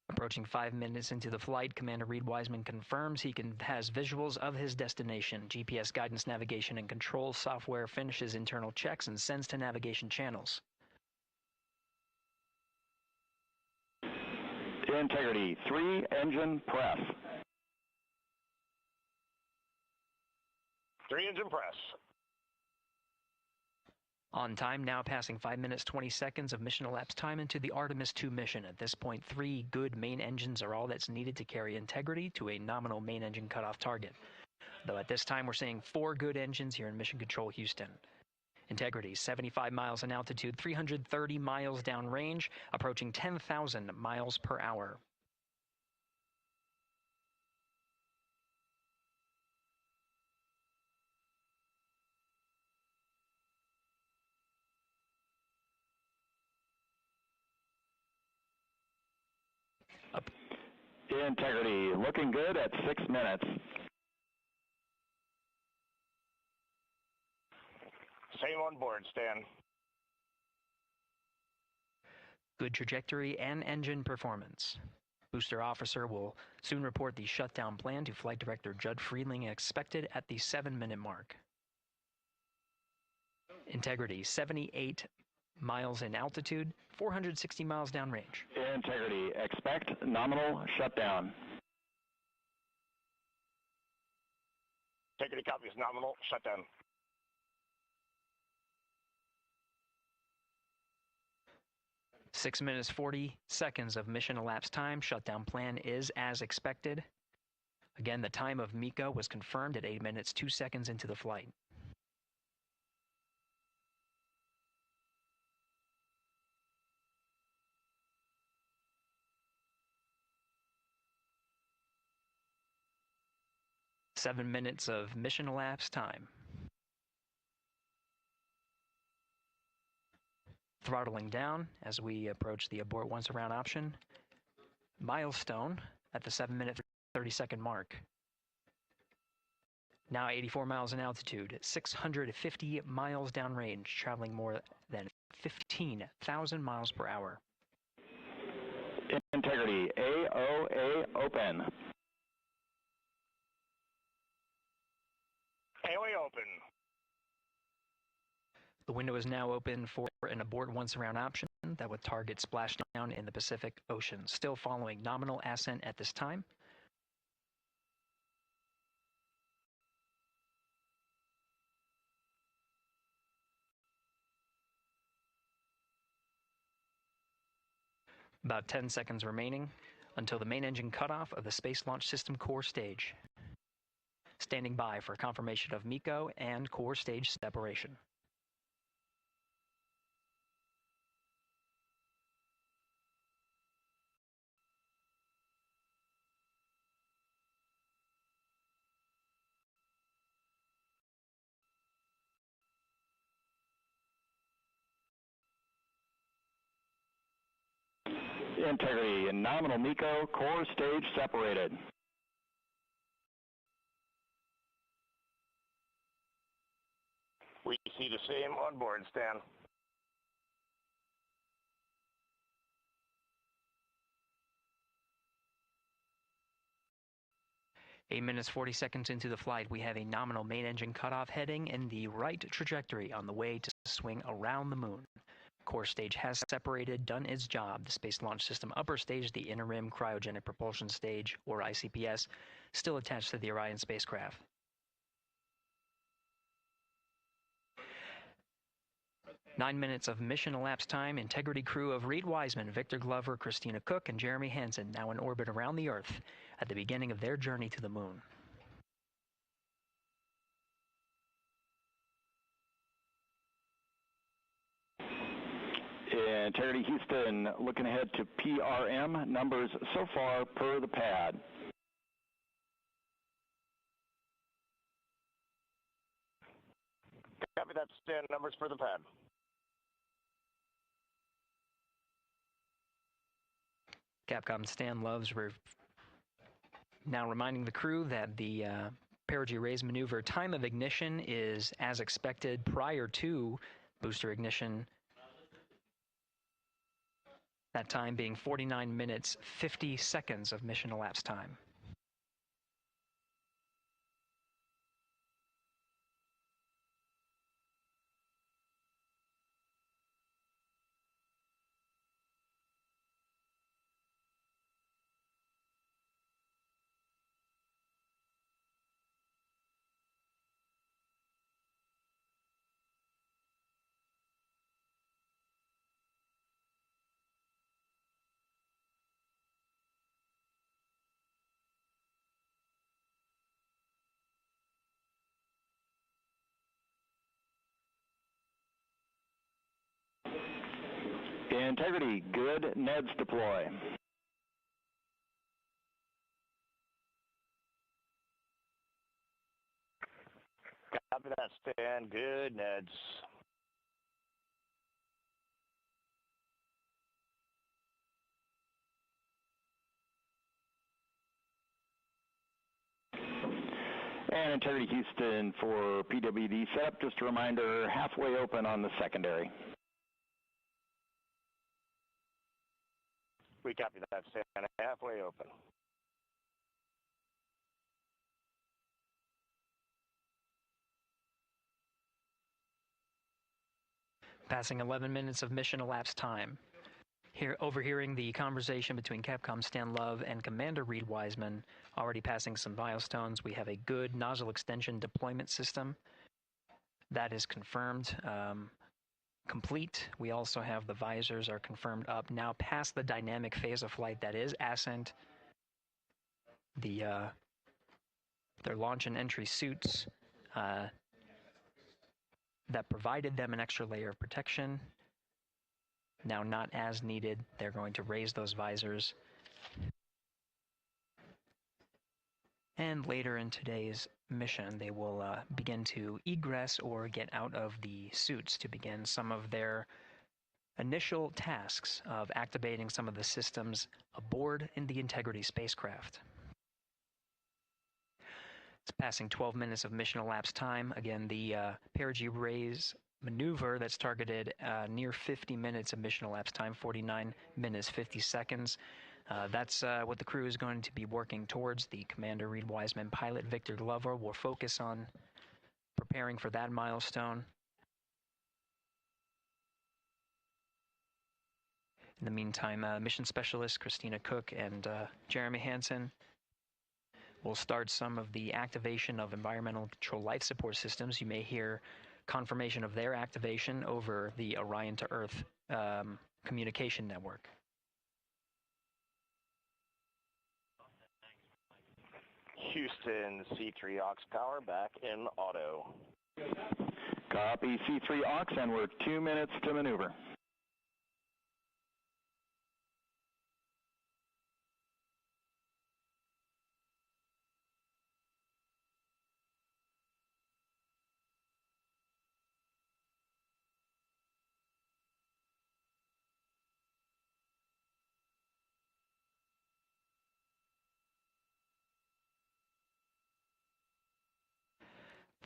Approaching 5 minutes into the flight, Commander Reed Wiseman confirms he has visuals of his destination. GPS guidance, navigation, and control software finishes internal checks and sends to navigation channels. Integrity, 3 engine press. 3 engine press. On time, now passing 5 minutes 20 seconds of mission elapsed time into the Artemis 2 mission. At this point, 3 good main engines are all that's needed to carry Integrity to a nominal main engine cutoff target. Though at this time, we're seeing 4 good engines here in Mission Control Houston. Integrity, 75 miles in altitude, 330 miles downrange, approaching 10,000 miles per hour. Integrity, looking good at 6 minutes. Same on board, Stan. Good trajectory and engine performance. Booster officer will soon report the shutdown plan to Flight Director Judd Friedling, expected at the 7-minute mark. Integrity, 78 miles in altitude, 460 miles downrange. Integrity, expect nominal shutdown. Integrity copies nominal shutdown. Six minutes 40 seconds of mission elapsed time. Shutdown plan is as expected. Again, the time of MECO was confirmed at 8 minutes 2 seconds into the flight. Seven minutes of mission elapsed time. Throttling down as we approach the abort once around option. Milestone at the 7-minute 30-second mark. Now 84 miles in altitude, 650 miles downrange, traveling more than 15,000 miles per hour. Integrity, AOA open. AOA open. The window is now open for an abort once around option that would target splashdown in the Pacific Ocean. Still following nominal ascent at this time. About 10 seconds remaining until the main engine cutoff of the Space Launch System core stage. Standing by for confirmation of MECO and core stage separation. Integrity and nominal MECO, core stage separated. We see the same on board, Stan. Eight minutes 40 seconds into the flight, we have a nominal main engine cutoff heading in the right trajectory on the way to swing around the moon. Core stage has separated, done its job. The Space Launch System upper stage, the Inner Rim Cryogenic Propulsion Stage, or ICPS, still attached to the Orion spacecraft. Nine minutes of mission elapsed time. Integrity crew of Reed Wiseman, Victor Glover, Christina Cook, and Jeremy Hansen now in orbit around the Earth at the beginning of their journey to the moon. Integrity Houston, looking ahead to PRM numbers so far per the pad. Copy that, Stan. Numbers for the pad. Capcom Stan Loves now reminding the crew that the perigee raise maneuver time of ignition is as expected prior to booster ignition. That time being 49 minutes, 50 seconds of mission elapsed time. Integrity, good. Neds deploy. Copy that, Stan. Good, Neds. And Integrity Houston for PWD setup. Just a reminder, halfway open on the secondary. We copy that, Stan. Halfway open. Passing 11 minutes of mission elapsed time. Here, overhearing the conversation between Capcom Stan Love and Commander Reed Wiseman, already passing some milestones. We have a good nozzle extension deployment system. That is confirmed. Complete. We also have the visors are confirmed up. Now past the dynamic phase of flight, that is ascent. Their launch and entry suits that provided them an extra layer of protection. Now not as needed. They're going to raise those visors. And later in today's mission, they will begin to egress or get out of the suits to begin some of their initial tasks of activating some of the systems aboard in the Integrity spacecraft. It's passing 12 minutes of mission elapsed time. Again, the perigee raise maneuver that's targeted near 50 minutes of mission elapsed time, 49 minutes, 50 seconds. That's what the crew is going to be working towards. The Commander Reed Wiseman, pilot Victor Glover will focus on preparing for that milestone. In the meantime, mission specialist Christina Cook and Jeremy Hansen will start some of the activation of environmental control life support systems. You may hear confirmation of their activation over the Orion to Earth communication network. Houston, C3 aux power back in auto. Copy C3 aux, and we're 2 minutes to maneuver.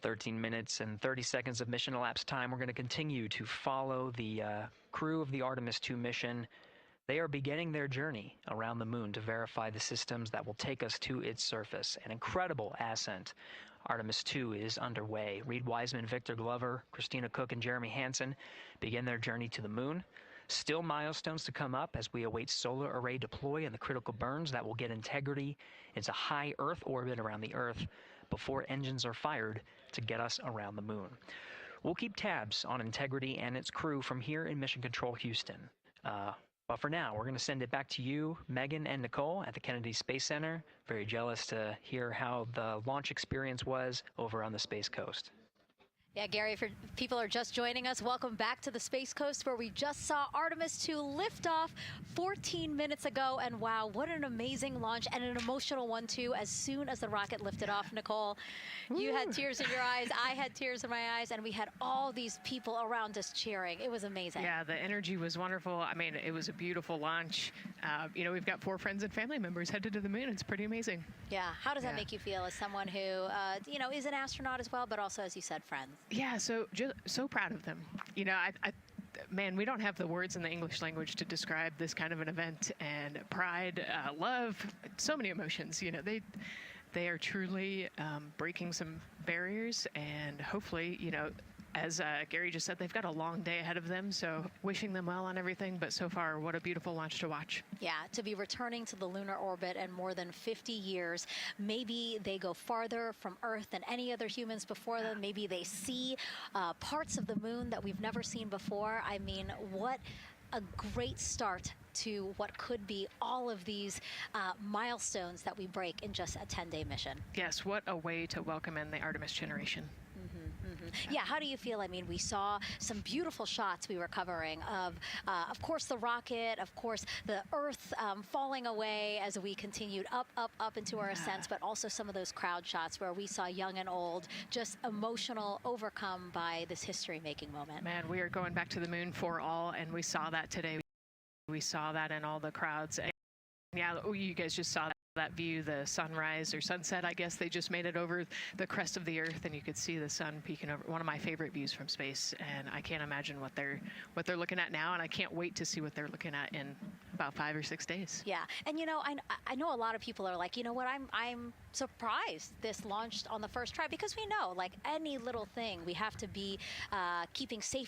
"13 minutes and 30 seconds of mission elapsed time. We're going to continue to follow the crew of the Artemis 2 mission. They are beginning their journey around the moon to verify the systems that will take us to its surface. An incredible ascent. Artemis 2 is underway. Reed Wiseman, Victor Glover, Christina Cook, and Jeremy Hansen begin their journey to the moon. Still milestones to come up as we await solar array deploy and the critical burns that will get Integrity into high Earth orbit around the Earth before engines are fired to get us around the moon. We'll keep tabs on Integrity and its crew from here in Mission Control Houston. But for now, we're going to send it back to you, Megan and Nicole at the Kennedy Space Center. Very jealous to hear how the launch experience was over on the Space Coast. Yeah, Gary, if people are just joining us, welcome back to the Space Coast, where we just saw Artemis 2 lift off 14 minutes ago. And wow, what an amazing launch, and an emotional one, too. As soon as the rocket lifted off, Nicole, you had tears in your eyes, I had tears in my eyes, and we had all these people around us cheering. It was amazing. Yeah, the energy was wonderful. I mean, it was a beautiful launch. You know, we've got 4 friends and family members headed to the moon. It's pretty amazing. Yeah. How does that make you feel as someone who, you know, is an astronaut as well, but also, as you said, friends? Yeah, so proud of them. You know, man, we don't have the words in the English language to describe this kind of an event, and pride, love, so many emotions. You know, they are truly breaking some barriers, and hopefully, you know, as Gary just said, they've got a long day ahead of them, so wishing them well on everything. But so far, what a beautiful launch to watch. Yeah, to be returning to the lunar orbit in more than 50 years. Maybe they go farther from Earth than any other humans before them. Maybe they see parts of the moon that we've never seen before. I mean, what a great start to what could be all of these milestones that we break in just a 10-day mission. Yes, what a way to welcome in the Artemis generation. Yeah, how do you feel? I mean, we saw some beautiful shots we were covering of course, the rocket, of course, the Earth falling away as we continued up into our ascents, but also some of those crowd shots where we saw young and old, just emotional, overcome by this history-making moment. Man, we are going back to the moon for all, and we saw that today. We saw that in all the crowds. And yeah, you guys just saw that view, the sunrise or sunset, I guess. They just made it over the crest of the Earth, and you could see the sun peeking over. One of my favorite views from space, and I can't imagine what they're looking at now, and I can't wait to see what they're looking at in about 5 or 6 days. Yeah, and I know a lot of people are like, you know what, I'm surprised this launched on the first try, because we know, like any little thing, we have to be keeping safety